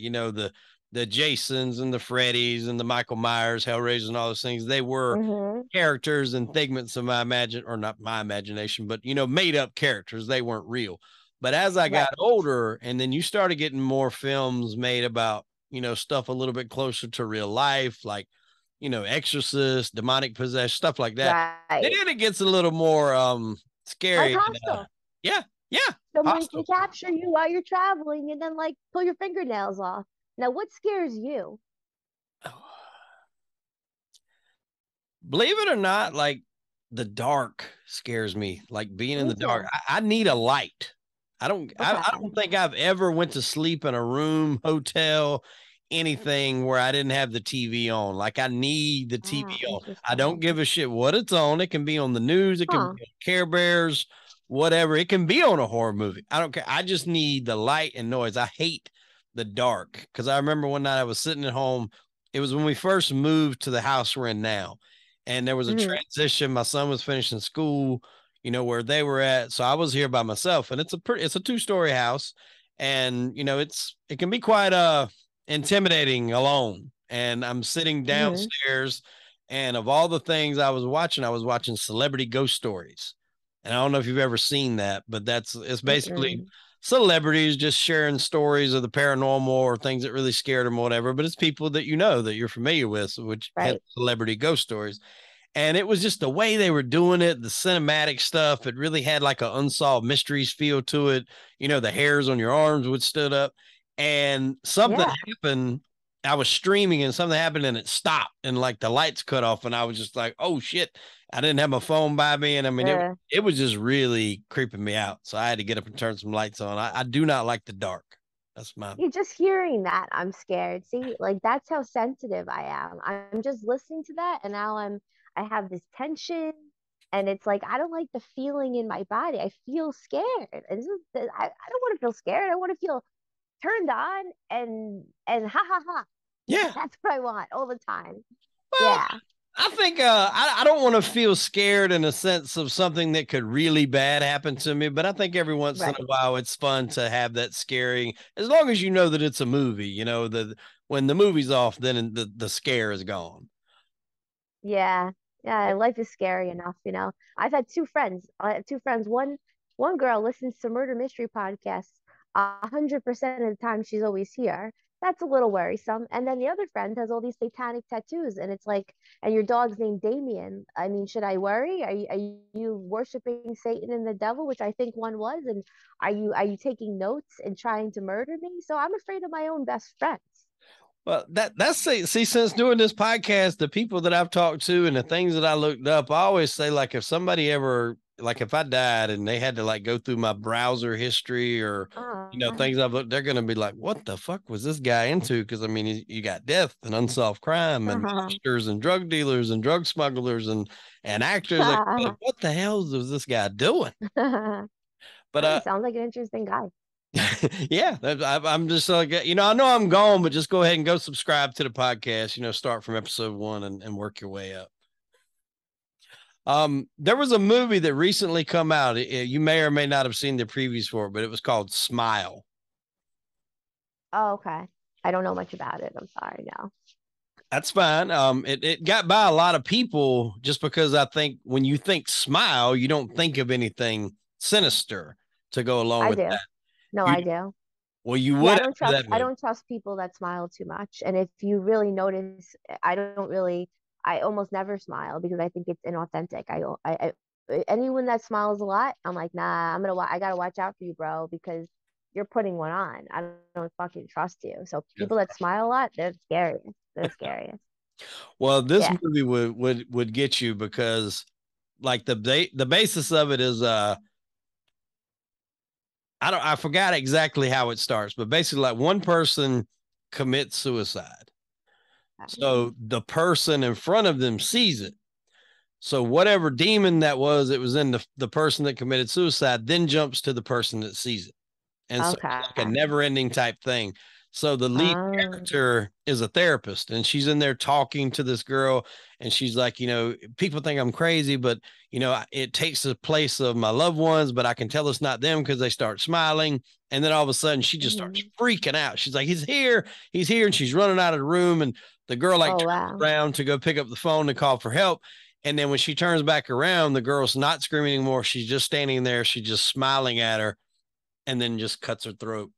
the Jasons and the Freddys and the Michael Myers, Hellraisers, and all those things. They were Mm-hmm. characters and figments of my or not my imagination, but made up characters. They weren't real. But as I got Right, older, and then you started getting more films made about stuff a little bit closer to real life, like, exorcist, demonic possession, stuff like that. Then right. it gets a little more Like scary. Hostel. Yeah, yeah, Someone can hostile. capture you while you're traveling and then like pull your fingernails off. Now, what scares you? Believe it or not, like the dark scares me. Like being in Me the dark. too. I need a light. I Okay. don't think I've ever went to sleep in a room, hotel, anything where I didn't have the TV on. Like I need the TV Ah, on. I don't interesting. give a shit what it's on. It can be on the news, it can be Huh. on Care Bears, whatever. It can be on a horror movie. I don't care. I just need the light and noise. I hate the dark because I remember one night I was sitting at home. It was when we first moved to the house we're in now. And there was a Hmm. transition. My son was finishing school, where they were at. So I was here by myself, and it's a 2-story house, and it can be quite intimidating alone. And I'm sitting Hmm. downstairs, and of all the things I was watching celebrity ghost stories. And I don't know if you've ever seen that, but it's basically Mm-mm. celebrities just sharing stories of the paranormal or things that really scared them or whatever. But it's people that that you're familiar with, which hence Right. celebrity ghost stories. And it was just the way they were doing it, the cinematic stuff. It really had like an unsolved mysteries feel to it. The hairs on your arms would stood up, and something Yeah. happened. I was streaming and something happened and it stopped and like the lights cut off and I was just like, oh shit. I didn't have my phone by me. And I mean, Uh, it was just really creeping me out. So I had to get up and turn some lights on. I do not like the dark. That's my, you just hearing that, I'm scared. See, like that's how sensitive I am. I'm just listening to that, and now I have this tension, and it's like I don't like the feeling in my body. I feel scared. And I don't want to feel scared. I want to feel turned on and ha ha ha. yeah. That's what I want all the time. Well, Yeah, I think I don't want to feel scared in a sense of something that could really bad happen to me, but I think every once in a right. while it's fun to have that scary, as long as you know that it's a movie, when the movie's off, then the scare is gone. Yeah. Yeah, life is scary enough. I've had two friends. I have two friends. One girl listens to murder mystery podcasts 100% of the time she's always here. That's a little worrisome. And then the other friend has all these satanic tattoos, and it's like, and your dog's named Damien. I mean, should I worry? Are you worshiping Satan and the devil, which I think one was? And are you taking notes and trying to murder me? So I'm afraid of my own best friends. Well, that's see, since doing this podcast, the people that I've talked to and the things that I looked up, I always say, like, if somebody ever, like, if I died and they had to like go through my browser history or Uh, things I've looked, they're gonna be like, what the fuck was this guy into? Because I mean, you got death and unsolved crime and monsters and drug dealers and drug smugglers and actors. Like, what the hell was this guy doing? But Oh, he sounds like an interesting guy. yeah, I'm just like, I know I'm gone, but just go ahead and go subscribe to the podcast. Start from episode 1 and work your way up. There was a movie that recently come out. You may or may not have seen the previews for it, but it was called Smile. Oh, okay. I don't know much about it. I'm sorry. No. That's fine. It got by a lot of people just because I think when you think smile, you don't think of anything sinister to go along I with do. that. No, You I do. well, you Yeah, would after that I movie. don't trust people that smile too much. And if you really notice, I don't really I almost never smile because I think it's inauthentic. Anyone that smiles a lot, I'm like, nah, I gotta watch out for you, bro, because you're putting one on. I don't fucking trust you. So people that smile a lot, they're scariest. They're scariest. Well, this Yeah. movie would get you because like the basis of it is I forgot exactly how it starts, but basically like one person commits suicide. So the person in front of them sees it. So whatever demon that was, it was in the person that committed suicide, then jumps to the person that sees it. And so it's like a Okay. never ending type thing. So the lead Um, character is a therapist and she's in there talking to this girl. And she's like, people think I'm crazy, but, it takes the place of my loved ones, but I can tell it's not them because they start smiling. And then all of a sudden she just starts mhm. freaking out. She's like, he's here. And she's running out of the room. And the girl like Oh turns wow. around to go pick up the phone to call for help. And then when she turns back around, the girl's not screaming anymore. She's just standing there. She's just smiling at her and then just cuts her throat.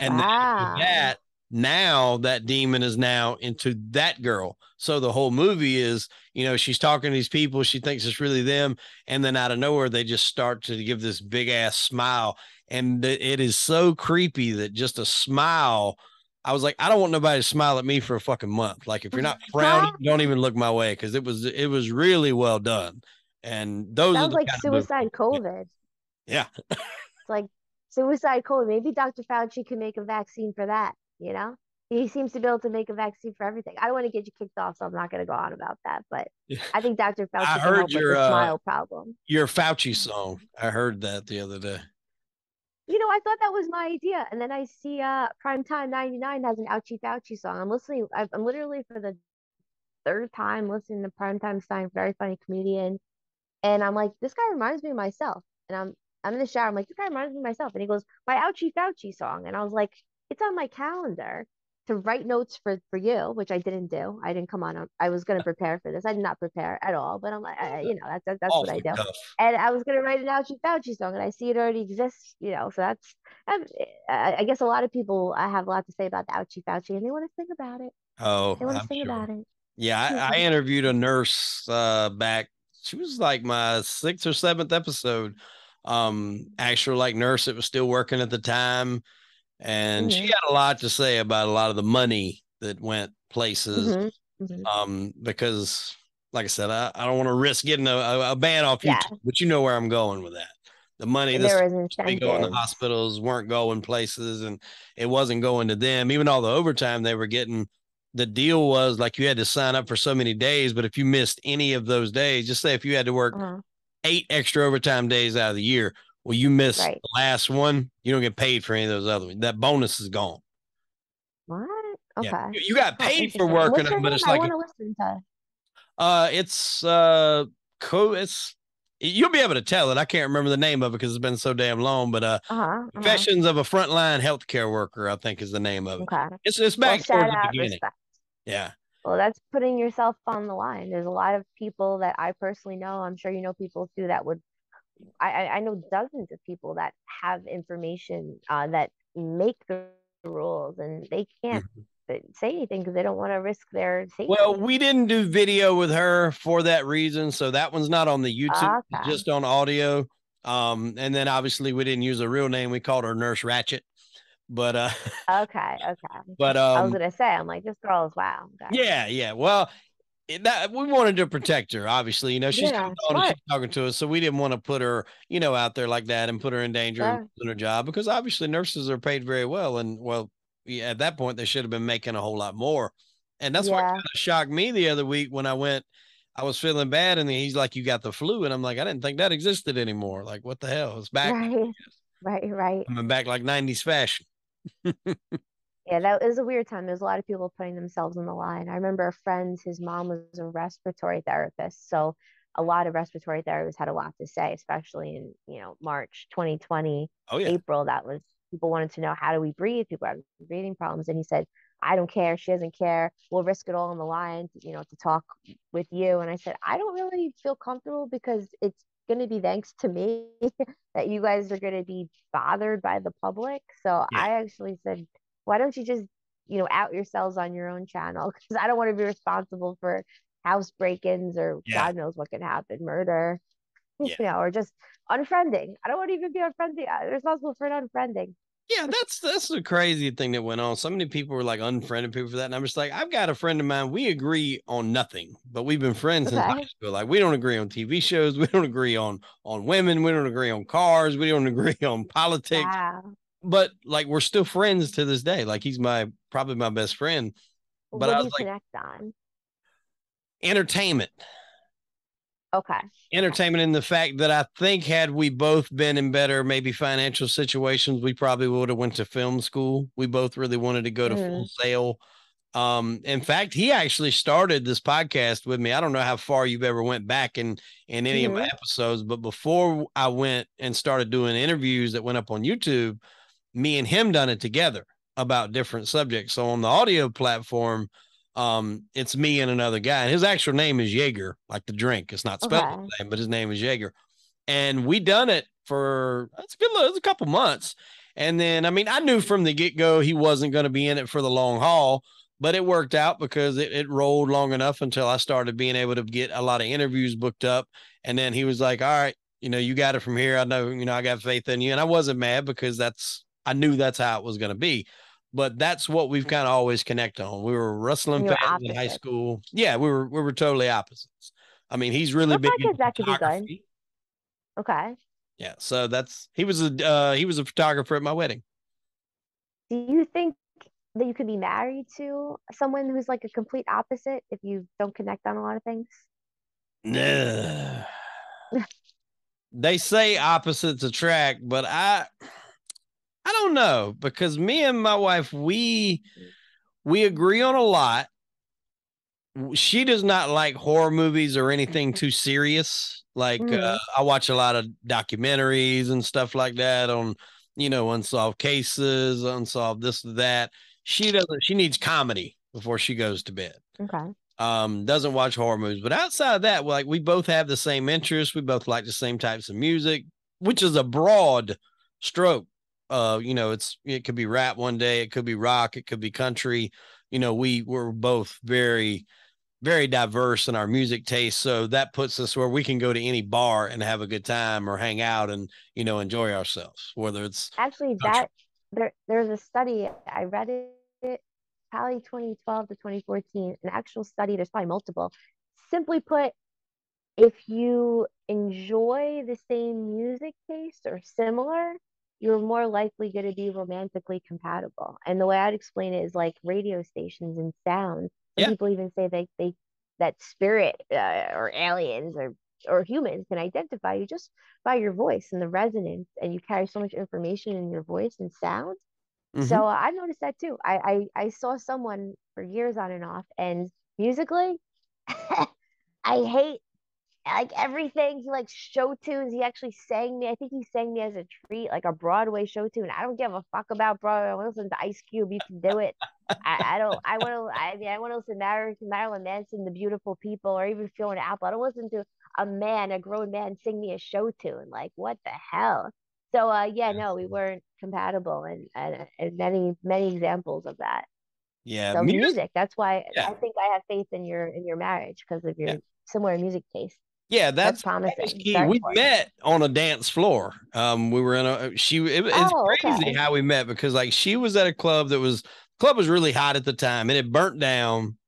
And then after Wow. that, now that demon is now into that girl. So the whole movie is, she's talking to these people. She thinks it's really them. And then out of nowhere, they just start to give this big ass smile. And it is so creepy that just a smile. I was like, I don't want nobody to smile at me for a fucking month. Like if you're not frowning, don't even look my way because it was really well done. And those are Sounds the like kind of movies. suicide COVID. Yeah. It's like suicide COVID. Maybe Dr. Fauci can make a vaccine for that, you know? He seems to be able to make a vaccine for everything. I don't want to get you kicked off, so I'm not going to go on about that. But I think Dr. I Fauci can heard help with your the smile problem. your Fauci song. I heard that the other day. I thought that was my idea. And then I see Primetime 99 has an Ouchie Fauci song. I'm literally for the third time listening to Primetime Stein, very funny comedian. And I'm like, this guy reminds me of myself. And I'm in the shower. I'm like, this guy reminds me of myself. And he goes, my Ouchie Fauci song. And I was like, it's on my calendar to write notes for you, which I didn't do. I didn't come on. I was going to prepare for this. I did not prepare at all. But I'm like, that's what Off I the do. cuff. And I was going to write an Ouchie Fauci song, and I see it already exists. So um, I guess a lot of people I have a lot to say about the Ouchie Fauci, and they want to sing about it. Oh, They want to I'm sing sure. about it. Yeah, I interviewed a nurse back. She was like my sixth or seventh episode. Actual like nurse that was still working at the time, and she Hmm. had a lot to say about a lot of the money that went places. Hmm. Hmm. Because like I said, I don't want to risk getting a ban off Yeah, YouTube, but you know where I'm going with that. The money that's there is supposed to be going to incentives. hospitals weren't going places, and it wasn't going to them. Even all the overtime they were getting, the deal was like you had to sign up for so many days, but if you missed any of those days, just say if you had to work Uh-huh. 8 extra overtime days out of the year, well, you missed Right. the last one, you don't get paid for any of those other ones. That bonus is gone. What? Yeah, Okay. you got Huh, paid for interesting. working What's them, her but name? it's I like want to listen to. it's it's you'll be able to tell it. I can't remember the name of it because it's been so damn long, but Uh-huh. Uh-huh. Confessions of a Frontline Healthcare Worker, I think is the name of it. Okay. It's Well, back shout towards the out, beginning. respect. Yeah. Well, that's putting yourself on the line. There's a lot of people that I personally know. I'm sure you know people too that would. I know dozens of people that have information that make the rules, and they can't Mhm. say anything because they don't want to risk their Well, safety. we didn't do video with her for that reason, so that one's not on the YouTube, it's Okay. just on audio. And then obviously we didn't use a real name. We called her Nurse Ratchet. But Okay. Okay. but I was gonna say, I'm like, this girl is wow. Okay. yeah, yeah. Well, we wanted to protect her. Obviously, she's coming Yeah, on and smart. she's talking to us, so we didn't want to put her, out there like that and put her in danger of Sure. losing her job because obviously nurses are paid very well, and well, yeah, at that point they should have been making a whole lot more, and that's what Yeah. kind of shocked me the other week when I went. I was feeling bad, and then he's like, "You got the flu," and I'm like, "I didn't think that existed anymore. Like, what the hell? It's back. Right, right. I'm back like '90s fashion." Yeah, that was a weird time. There's a lot of people putting themselves on the line. I remember a friend, his mom was a respiratory therapist. So a lot of respiratory therapists had a lot to say, especially in, March 2020, Oh yeah, April. That was people wanted to know, how do we breathe? People have breathing problems. And he said, I don't care. She doesn't care. We'll risk it all on the line, to talk with you. And I said, I don't really feel comfortable because it's going to be thanks to me that you guys are going to be bothered by the public. So yeah, I actually said, why don't you just out yourselves on your own channel? Because I don't want to be responsible for house break-ins or yeah, God knows what can happen, murder, yeah. or just unfriending. I don't want to even be unfriending. I'm responsible for an unfriending. Yeah, that's the crazy thing that went on. So many people were like unfriending people for that. And I'm just like, I've got a friend of mine. We agree on nothing, but we've been friends since high Okay. school. Like we don't agree on TV shows. We don't agree on women. We don't agree on cars. We don't agree on politics. Wow. But like we're still friends to this day. Like he's probably my best friend. But What I do was you like, connect on? entertainment. Okay. Entertainment in the fact that I think had we both been in better maybe financial situations, we probably would have went to film school. We both really wanted to go to Full Mm-hmm. Sail. In fact, he actually started this podcast with me. I don't know how far you've ever went back in any of my Mm-hmm. episodes, but before I went and started doing interviews that went up on YouTube, me and him done it together about different subjects. So on the audio platform, it's me and another guy. And his actual name is Jaeger, like the drink. It's not spelled Okay. the same, but his name is Jaeger. And we done it for that's a good look, it's a couple months. And then I mean, I knew from the get-go he wasn't going to be in it for the long haul, but it worked out because it rolled long enough until I started being able to get a lot of interviews booked up. And then he was like, all right, you got it from here. I know, I got faith in you. And I wasn't mad because I knew that's how it was going to be. But that's what we've kind of always connected on. We were wrestling And fans you're in high opposite. school. Yeah, we were totally opposites. I mean, he's really big Okay, into because that could be good. photography. Okay. Yeah, so he was a photographer at my wedding. Do you think that you could be married to someone who's like a complete opposite if you don't connect on a lot of things? Nah. They say opposites attract, but I don't know because me and my wife we agree on a lot. She does not like horror movies or anything too serious. Like Mm-hmm. I watch a lot of documentaries and stuff like that on, unsolved cases, unsolved this or that. She doesn't. She needs comedy before she goes to bed. Okay. Doesn't watch horror movies, but outside of that, like we both have the same interests. We both like the same types of music, which is a broad stroke. It could be rap one day, it could be rock, it could be country. We're both very very diverse in our music taste. So that puts us where we can go to any bar and have a good time or hang out and, enjoy ourselves, whether it's Actually, country. there's a study I read it probably 2012 to 2014, an actual study. There's probably multiple. Simply put, if you enjoy the same music taste or similar, you're more likely going to be romantically compatible. And the way I'd explain it is like radio stations and sound. Some Yeah. people even say they that spirit or aliens or humans can identify you just by your voice and the resonance, and you carry so much information in your voice and sound. Mm-hmm. So I've noticed that too. I saw someone for years on and off, and musically, I hate like everything. He likes show tunes. He actually sang me. I think he sang me as a treat, like a Broadway show tune. I don't give a fuck about Broadway. I want to listen to Ice Cube. You can do it. I don't. I want to. I mean, I want to listen to Marilyn Manson, The Beautiful People, or even Fiona Apple. I don't listen to a grown man, sing me a show tune. Like what the hell? So yeah, no, we weren't compatible, and many examples of that. Yeah. So Music. music. That's why Yeah. I think I have faith in your marriage because of Yeah. your similar music taste. Yeah. That's That was promising. It's key. very We important. met on a dance floor. We were in it's Oh, crazy okay. how we met because like she was at a club was really hot at the time and it burnt down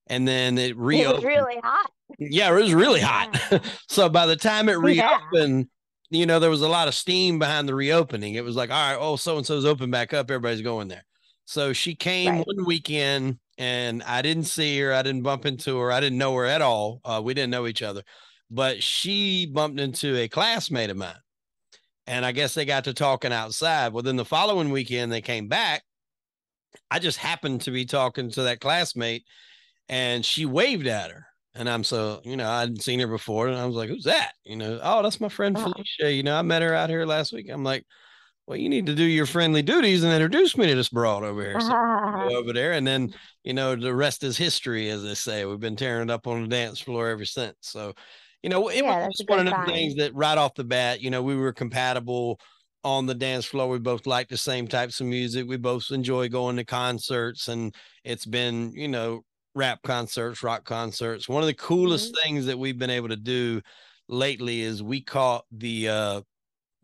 and then it It was reopened. really hot. Yeah, it was really hot. Wow. So by the time it Yeah. reopened, there was a lot of steam behind the reopening. It was like, all right, oh, so and so's open back up. Everybody's going there. So she came Right. one weekend and I didn't see her. I didn't bump into her. I didn't know her at all. We didn't know each other, but she bumped into a classmate of mine. And I guess they got to talking outside. Well, then the following weekend, they came back. I just happened to be talking to that classmate, and she waved at her. And I'm so, I hadn't seen her before. And I was like, who's that? Oh, that's my friend Uh-huh. Felicia. I met her out here last week. I'm like, well, you need to do your friendly duties and introduce me to this broad over here. So go over there. And then, the rest is history, as they say. We've been tearing it up on the dance floor ever since. So, it was Yeah, that's a just one good of them sign. things that right off the bat, we were compatible on the dance floor. We both like the same types of music. We both enjoy going to concerts, and it's been, rap concerts, rock concerts. One of the coolest Hmm. things that we've been able to do lately is we caught the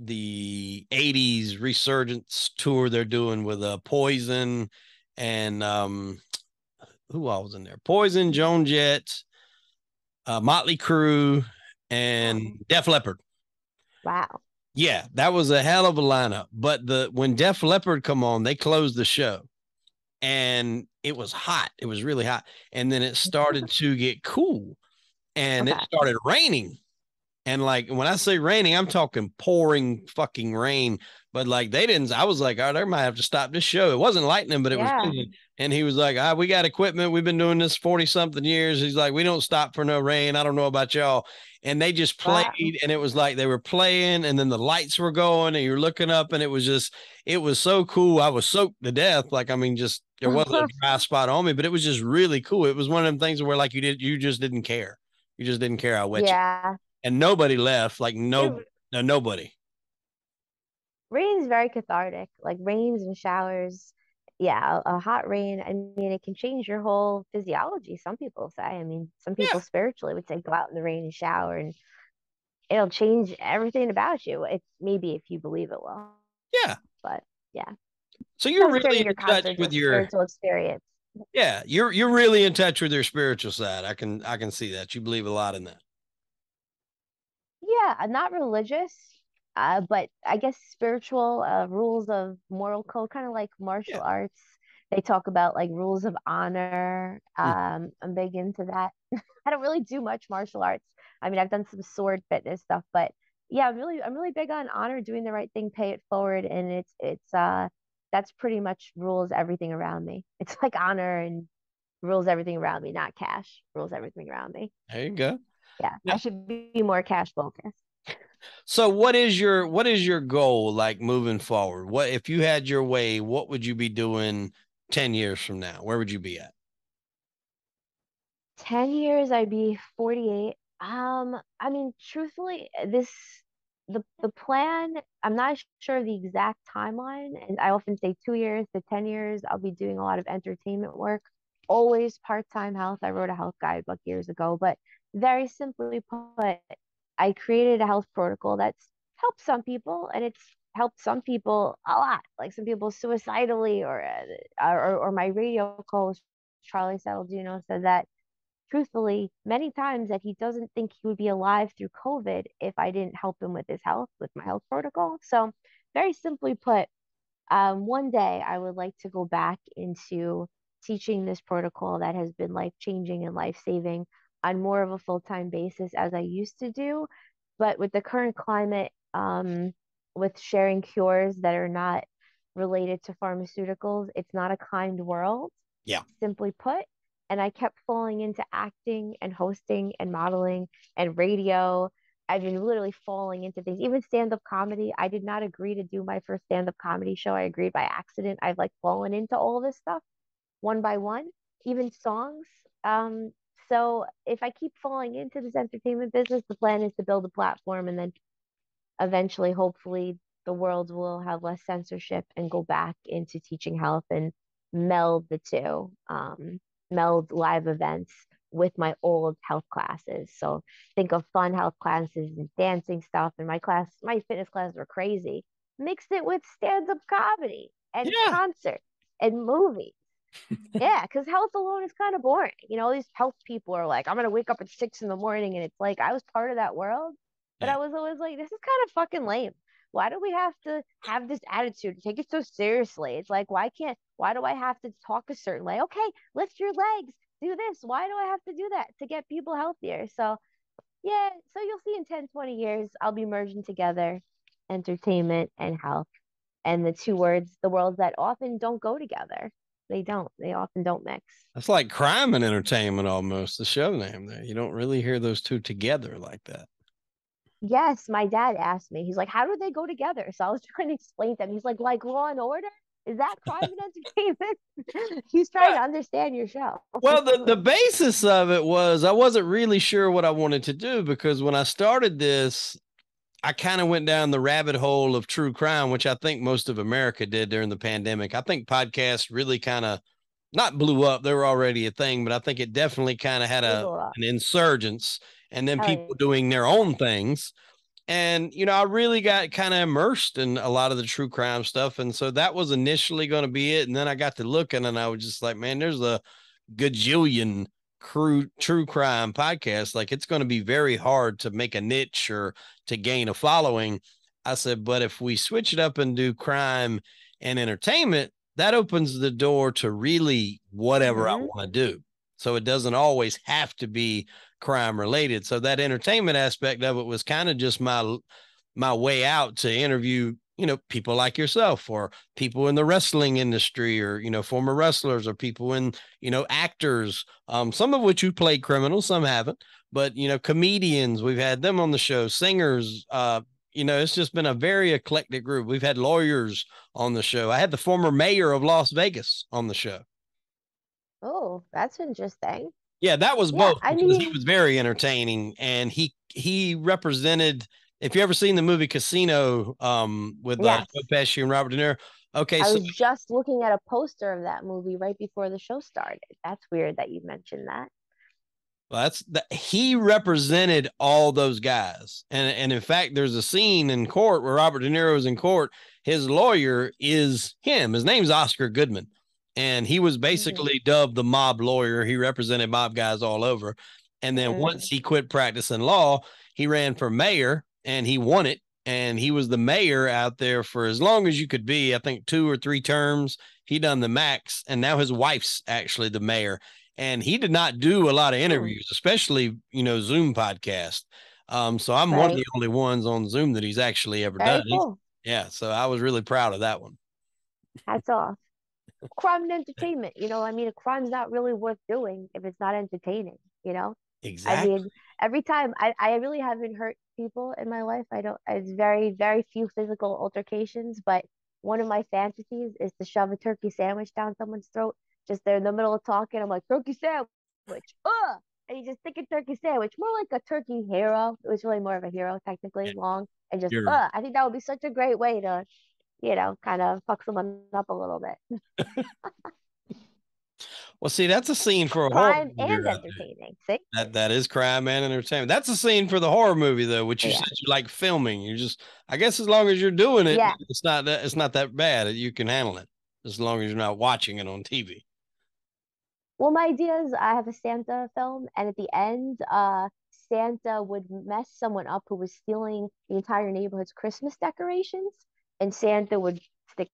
80s resurgence tour they're doing with Poison and who all was in there? Poison, Joan Jett, Motley Crue, and Oh, Def Leppard. wow. Yeah, that was a hell of a lineup. But when Def Leppard come on, they closed the show, and it was hot. It was really hot, and then it started to get cool, and it Okay. started raining. And like when I say raining, I'm talking pouring fucking rain. But like they didn't, I was like, oh, they might have to stop this show. It wasn't lightning, but it was Yeah. raining. And he was like, we got equipment. We've been doing this 40 something years. He's like, we don't stop for no rain. I don't know about y'all. And they just Wow. played, and it was like they were playing, and then the lights were going, and you're looking up, and it was so cool. I was soaked to death. Like, I mean, just there wasn't a dry spot on me, but it was just really cool. It was one of them things where like you just didn't care. You just didn't care how wet you, Yeah. and nobody left. Like It nobody. rain's very cathartic. Like rains and showers. Yeah, a hot rain, I mean, it can change your whole physiology, some people say. I mean, some Yeah, people spiritually would say go out in the rain and shower and it'll change everything about you. It's maybe if you believe it will. yeah. But yeah. So you're Sometimes really turning in your touch concert to with a your spiritual experience. yeah. You're really in touch with your spiritual side. I can see that you believe a lot in that. Yeah, I'm not religious, but I guess spiritual rules of moral code, kind of like Yeah. martial arts. They talk about like rules of honor. Mm. I'm big into that. I don't really do much martial arts. I mean, I've done some sword fitness stuff, but yeah, I'm really big on honor, doing the right thing, pay it forward, and it's that's pretty much rules everything around me. It's like honor and rules everything around me, not cash, rules everything around me. There you go. Yeah, I Yeah. should be more cash focused. So what is your goal like moving forward? What if you had your way, what would you be doing 10 years from now? Where would you be at? 10 years, I'd be 48. I mean, truthfully, the plan, I'm not sure of the exact timeline, and I often say 2 years to 10 years, I'll be doing a lot of entertainment work, always part-time health. I wrote a health guidebook years ago, but very simply put, I created a health protocol that's helped some people, and it's helped some people a lot, like some people suicidally, or my radio host, Charlie Saladino, said that truthfully many times that he doesn't think he would be alive through COVID if I didn't help him with his health, with my health protocol. So, very simply put, one day I would like to go back into teaching this protocol that has been life changing and life saving on more of a full time basis as I used to do. But with the current climate, with sharing cures that are not related to pharmaceuticals, it's not a kind world, Yeah. simply put. And I kept falling into acting and hosting and modeling and radio. I've been literally falling into things, even stand-up comedy. I did not agree to do my first stand-up comedy show. I agreed by accident. I've like fallen into all this stuff one by one, even songs. Um, so if I keep falling into this entertainment business, the plan is to build a platform and then eventually, hopefully, the world will have less censorship and go back into teaching health and meld the two, meld live events with my old health classes. So think of fun health classes and dancing stuff. And my fitness classes were crazy. Mixed it with stand-up comedy and Yeah. concert and movies. Yeah, because health alone is kind of boring. These health people are like, I'm gonna wake up at 6 in the morning, and it's like I was part of that world, but Yeah. I was always like, this is kind of fucking lame. why do we have to have this attitude, take it so seriously? It's like, why do I have to talk a certain way? Okay, lift your legs, do this. Why do I have to do that to get people healthier? So yeah, so you'll see in 10, 20 years, I'll be merging together entertainment and health, and the worlds that often don't go together. They often don't mix. That's like crime and entertainment almost, the show name there. You don't really hear those two together like that. Yes, my dad asked me, he's like, how do they go together? So I was trying to explain to him. He's like Law and Order? Is that crime and entertainment? He's trying to understand your show. Well, the basis of it was I wasn't really sure what I wanted to do because when I started this, I kind of went down the rabbit hole of true crime, which I think most of America did during the pandemic. I think podcasts really kind of not blew up. They were already a thing, but I think it definitely kind of had They blew up. an insurgence and then Oh people doing their own things. And, I really got kind of immersed in a lot of the true crime stuff. And so that was initially going to be it. And then I got to looking and I was just like, man, there's a gajillion true crime podcasts. Like it's going to be very hard to make a niche or to gain a following. I said, but if we switch it up and do crime and entertainment, that opens the door to really whatever I yeah. want to do. So it doesn't always have to be crime related. So that entertainment aspect of it was kind of just my way out to interview, people like yourself or people in the wrestling industry or, former wrestlers or people in, actors, some of which who played criminals, some haven't, but, comedians, we've had them on the show, singers, it's just been a very eclectic group. We've had lawyers on the show. I had the former mayor of Las Vegas on the show. Oh, that's interesting. Yeah, that was Yeah, both I because he mean, was very entertaining and he represented. If you ever seen the movie Casino with yes. Joe Pesci and Robert De Niro, okay, I so was just looking at a poster of that movie right before the show started. That's weird that you mentioned that. that's that he represented all those guys, and in fact, there's a scene in court where Robert De Niro is in court. His lawyer is him. His name's Oscar Goodman, and he was Mm-hmm. basically dubbed the mob lawyer. He represented mob guys all over, and then once Mm. he quit practicing law, he ran for mayor and he won it. And he was the mayor out there for as long as you could be. I think 2 or 3 terms. He done the max, and now his wife's actually the mayor and he did not do a lot of Hmm. interviews, especially Zoom podcast. So I'm one of Right. the only ones on Zoom that he's actually ever done. Very cool. Yeah, so I was really proud of that one. Hats off. Crime and entertainment. I mean, a crime's not really worth doing if it's not entertaining. I Exactly. mean, every time I really haven't hurt people in my life. I don't, it's very, very few physical altercations, but one of my fantasies is to shove a turkey sandwich down someone's throat. Just they're in the middle of talking. I'm like, turkey sandwich. Ugh! And you just stick a turkey sandwich, more like a turkey hero. It was really more of a hero, technically, Yeah, long. And just, you're I think that would be such a great way to, kind of fuck someone up a little bit. well. See, that's a scene for a horror Crime movie, and right? entertaining. See? That is crime and entertainment. That's a scene for the horror movie, though, which you Yeah. said you like filming. You just, I guess, as long as you're doing it, Yeah. it's not that bad. You can handle it as long as you're not watching it on TV. Well, my idea is I have a Santa film, and at the end, Santa would mess someone up who was stealing the entire neighborhood's Christmas decorations, and Santa would stick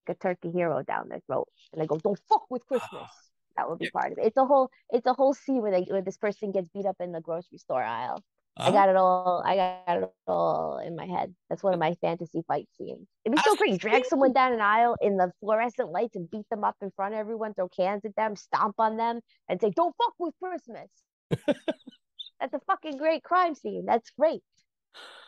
a turkey hero down their throat, and they go, "Don't fuck with Christmas." That would be Yeah. part of it. It's a whole scene where this person gets beat up in the grocery store aisle. I Uh-huh. got it all. I got it all in my head. That's one of my fantasy fight scenes. It'd be I so great. You drag see. someone down an aisle in the fluorescent lights and beat them up in front of everyone, throw cans at them, stomp on them, and say, "Don't fuck with Christmas." That's a fucking great crime scene. That's great.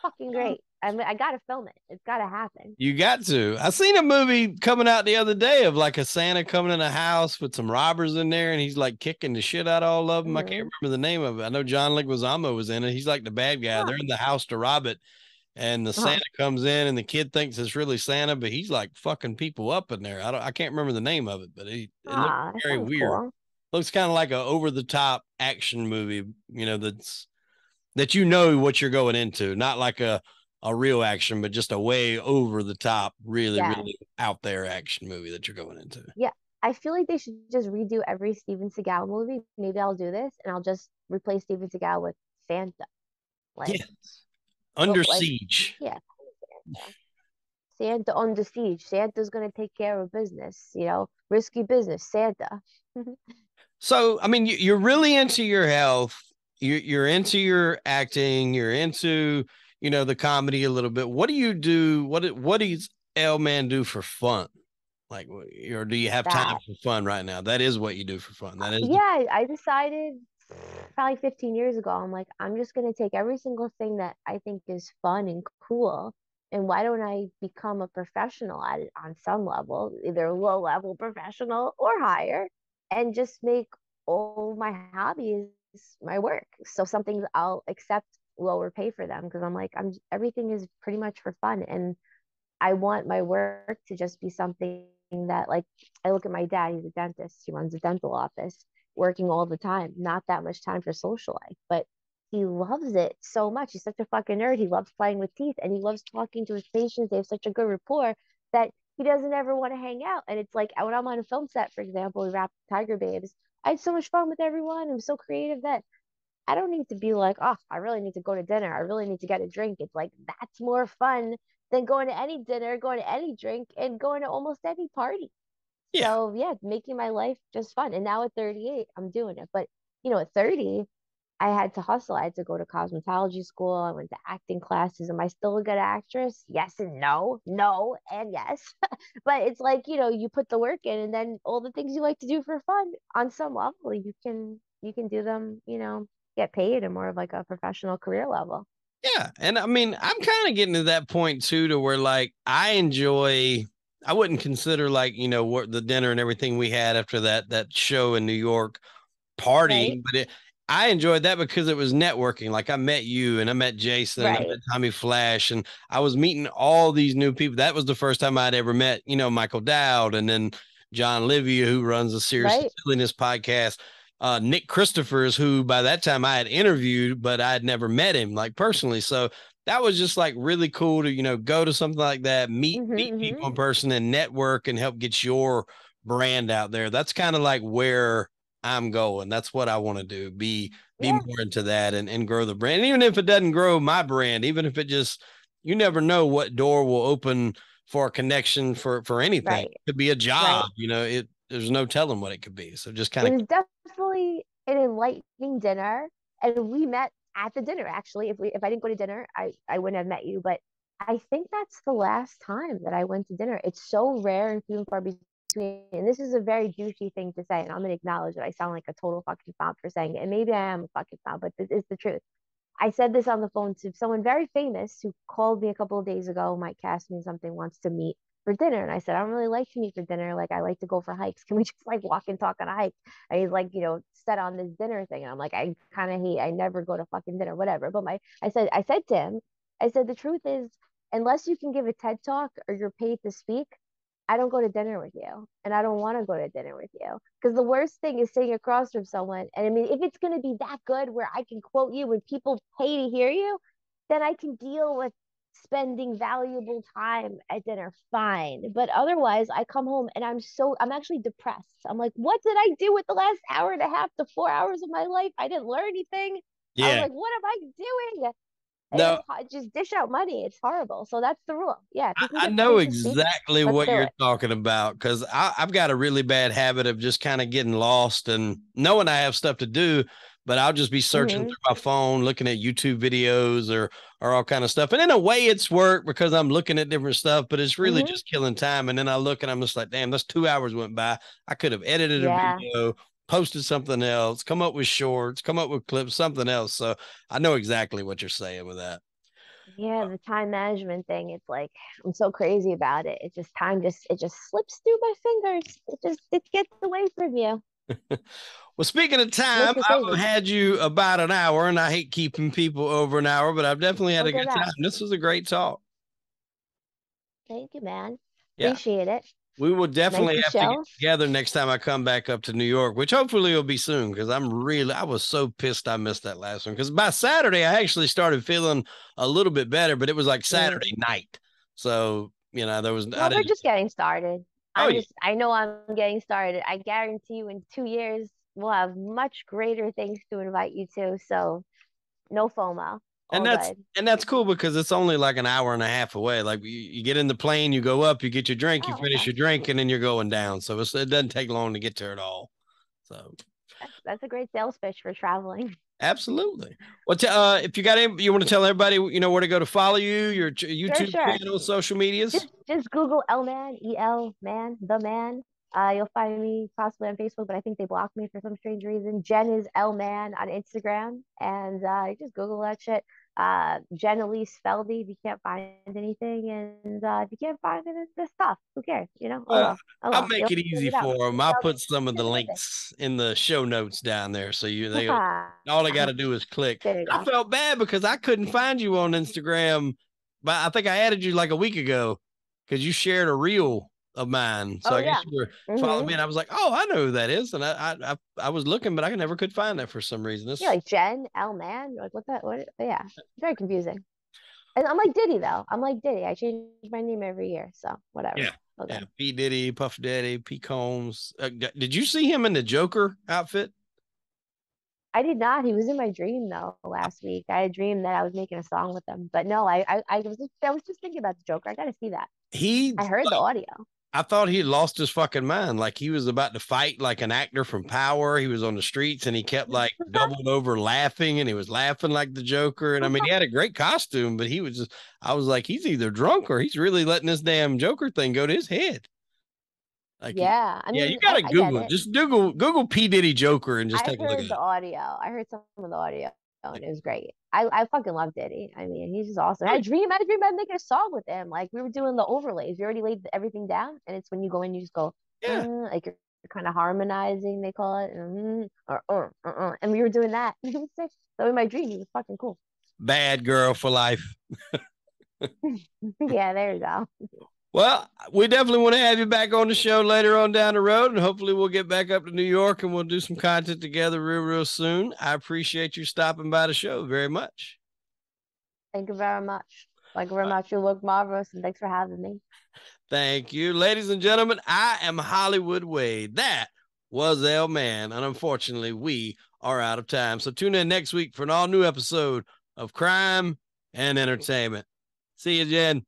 Fucking great. I mean, I gotta film it. It's gotta happen. You got to. I seen a movie coming out the other day of like a Santa coming in a house with some robbers in there, and he's like kicking the shit out of all of them. I can't Hmm. remember the name of it. I know John Leguizamo was in it. He's like the bad guy. Huh. They're in the house to rob it, and the Huh. Santa comes in, and the kid thinks it's really Santa, but he's like fucking people up in there. I can't remember the name of it, but it looked Ah, that very sounds weird. cool. Looks kind of like a over the top action movie. That what you're going into, not like a real action, but just a way over the top, really, Yeah. really out there action movie that you're going into. Yeah, I feel like they should just redo every Steven Seagal movie. Maybe I'll do this and I'll just replace Steven Seagal with Santa. Like, Yeah. Under like, Siege. yeah, Santa on the siege. Santa's gonna take care of business, risky business, Santa. So, I mean, you're really into your health. You're into your acting. You're into, the comedy a little bit. What do you do? What does L Man do for fun? Like, or do you have time That for fun right now? That is what you do for fun. That is yeah, I decided probably 15 years ago, I'm like, I'm just gonna take every single thing that I think is fun and cool, and why don't I become a professional at it on some level, either low level professional or higher, and just make all my hobbies my work. So some things I'll accept lower pay for them because I'm like, everything is pretty much for fun, and I want my work to just be something that, like, I look at my dad, he's a dentist, he runs a dental office, working all the time, not that much time for social life, but he loves it so much. He's such a fucking nerd. He loves playing with teeth and he loves talking to his patients. They have such a good rapport that he doesn't ever want to hang out. And it's like when I'm on a film set, for example, we wrapped Tiger Babes. I had so much fun with everyone. I'm so creative that I don't need to be like, oh, I really need to go to dinner. I really need to get a drink. It's like that's more fun than going to any dinner, going to any drink, and going to almost any party. yeah, So yeah, making my life just fun. And now at 38, I'm doing it. But at 30, I had to hustle. I had to go to cosmetology school. I went to acting classes. Am I still a good actress? Yes and no, no and yes. But it's like, you put the work in and then all the things you like to do for fun on some level, you can do them, get paid at more of like a professional career level. yeah. And I mean, I'm kind of getting to that point too, to where like I enjoy. I wouldn't consider like what the dinner and everything we had after that show in New York Right? partying, but I enjoyed that because it was networking. Like I met you and I met Jason and I met Right. Tommy Flash and I was meeting all these new people. That was the first time I'd ever met, Michael Dowd and then John Livia, who runs the Serious Right. Silliness podcast. Nick Christophers, who by that time I had interviewed, but I had never met him like personally. So that was just like really cool to, go to something like that, meet Mm-hmm. people in person and network and help get your brand out there. That's kind of like where I'm going. That's what I want to do. Be Yeah. more into that and grow the brand. And even if it doesn't grow my brand, even if it just you never know what door will open for a connection for anything. Right. It could be a job, Right. there's no telling what it could be. So just kind It of was definitely an enlightening dinner, and we met at the dinner. Actually, if I didn't go to dinner, I wouldn't have met you. But I think that's the last time that I went to dinner. It's so rare and few and far between. And this is a very douchey thing to say, and I'm gonna acknowledge that I sound like a total fucking snob for saying it. And maybe I am a fucking snob, but this is the truth. I said this on the phone to someone very famous who called me a couple of days ago, might cast me something, wants to meet for dinner. And I said, I don't really like to meet for dinner. Like, I like to go for hikes. Can we just like walk and talk on a hike? And he's like, set on this dinner thing. And I'm like, I kind of hate, I never go to fucking dinner, whatever. But I said to him, I said, the truth is, unless you can give a TED talk or you're paid to speak, I don't go to dinner with you. And I don't want to go to dinner with you. Because the worst thing is sitting across from someone. And I mean, if it's going to be that good where I can quote you when people pay to hear you, then I can deal with spending valuable time at dinner. Fine. But otherwise, I come home and I'm actually depressed. I'm like, what did I do with the last hour and a half to 4 hours of my life? I didn't learn anything. I was yeah. like, what am I doing? No, It's just dish out money. It's horrible. So that's the rule. Yeah, if you can I get know paid to speak, exactly let's what do you're it. talking about because I've got a really bad habit of just kind of getting lost and knowing I have stuff to do, but I'll just be searching Hmm. through my phone, looking at YouTube videos or all kind of stuff. And in a way, it's work because I'm looking at different stuff, but it's really Hmm. just killing time. And then I look and I'm just like, damn, that's 2 hours went by. I could have edited a Yeah. video, posted something else, come up with shorts, come up with clips, something else. So I know exactly what you're saying with that. Yeah, the time management thing, it's like I'm so crazy about it. It just time just it just slips through my fingers. It gets away from you. Well, speaking of time, Makes me I've crazy. had you about an hour, and I hate keeping people over an hour, but I've definitely had a Look good at that. time. This was a great talk. Thank you, man. Yeah, Appreciate it. we will Nice definitely to have to get chill. together next time I come back up to New York, which hopefully will be soon because I was so pissed I missed that last one. Because by Saturday, I actually started feeling a little bit better, but it was like Saturday Mm. night. So, I Well, we're didn't, just getting started. oh, yeah. I know I'm getting started. I guarantee you in 2 years we'll have much greater things to invite you to. So no FOMO. And all good. that's cool because it's only like an hour and a half away. Like you get in the plane, you go up, you get your drink, you Oh, finish okay. your drink, and then you're going down. So it doesn't take long to get there at all. So That's a great sales pitch for traveling. absolutely. Well, if you got any, you want to tell everybody, where to go to follow you, your Sure, YouTube sure. channel, social medias. Just Google L Man, EL Man, the man. You'll find me possibly on Facebook, but I think they blocked me for some strange reason. Jen is L Man on Instagram, and just Google that shit. Jenny Feldy if you can't find anything, and if you can't find it, it's tough. Who cares? Oh Well, well, oh I'll well. make You'll it figure easy it out. for them. You I'll know, put some of the do the thing. links in the show notes down there, so they all they got to do is click. There you I go. felt bad because I couldn't find you on Instagram, but I think I added you like a week ago because you shared a reel of mine. So Oh I guess yeah. you were following Mm-hmm. me, and I was like, oh, I know who that is, and I was looking, but I never could find that for some reason. Yeah, like Jen L Man. You're like, what that? What? Yeah, very confusing. And I'm like Diddy though. I'm like Diddy. I change my name every year, so whatever. Yeah. Okay. Yeah, P Diddy, Puff Daddy, P Combs. Did you see him in the Joker outfit? I did not. He was in my dream though last week. I had a dream that I was making a song with him. But no, I was just thinking about the Joker. I gotta see that. He I heard the audio. I thought he lost his fucking mind. Like he was about to fight like an actor from Power. He was on the streets and he kept like doubled over laughing and he was laughing like the Joker. And I mean, he had a great costume, but I was like, he's either drunk or he's really letting this damn Joker thing go to his head. Like, Yeah, I yeah, you mean, got to I get Google it. it. Just Google P. Diddy Joker and just I take a look at heard the it. audio. I heard some of the audio, and it was great. I fucking love Diddy. I mean, he's just awesome. I had a dream about making a song with him. Like we were doing the overlays. We already laid everything down, and it's when you go in, you just go, Yeah. like you're kind of harmonizing. They call it, and we were doing that. It was sick. So in my dream, he was fucking cool. Bad girl for life. Yeah, there you go. Well, we definitely want to have you back on the show later on down the road, and hopefully we'll get back up to New York and we'll do some content together real soon. I appreciate you stopping by the show very much. Thank you very much. Thank you very much. You look marvelous, and thanks for having me. Thank you. Ladies and gentlemen, I am Hollywood Wade. That was L Man, and unfortunately, we are out of time. So tune in next week for an all new episode of Crime and Entertainment. See you, Jen.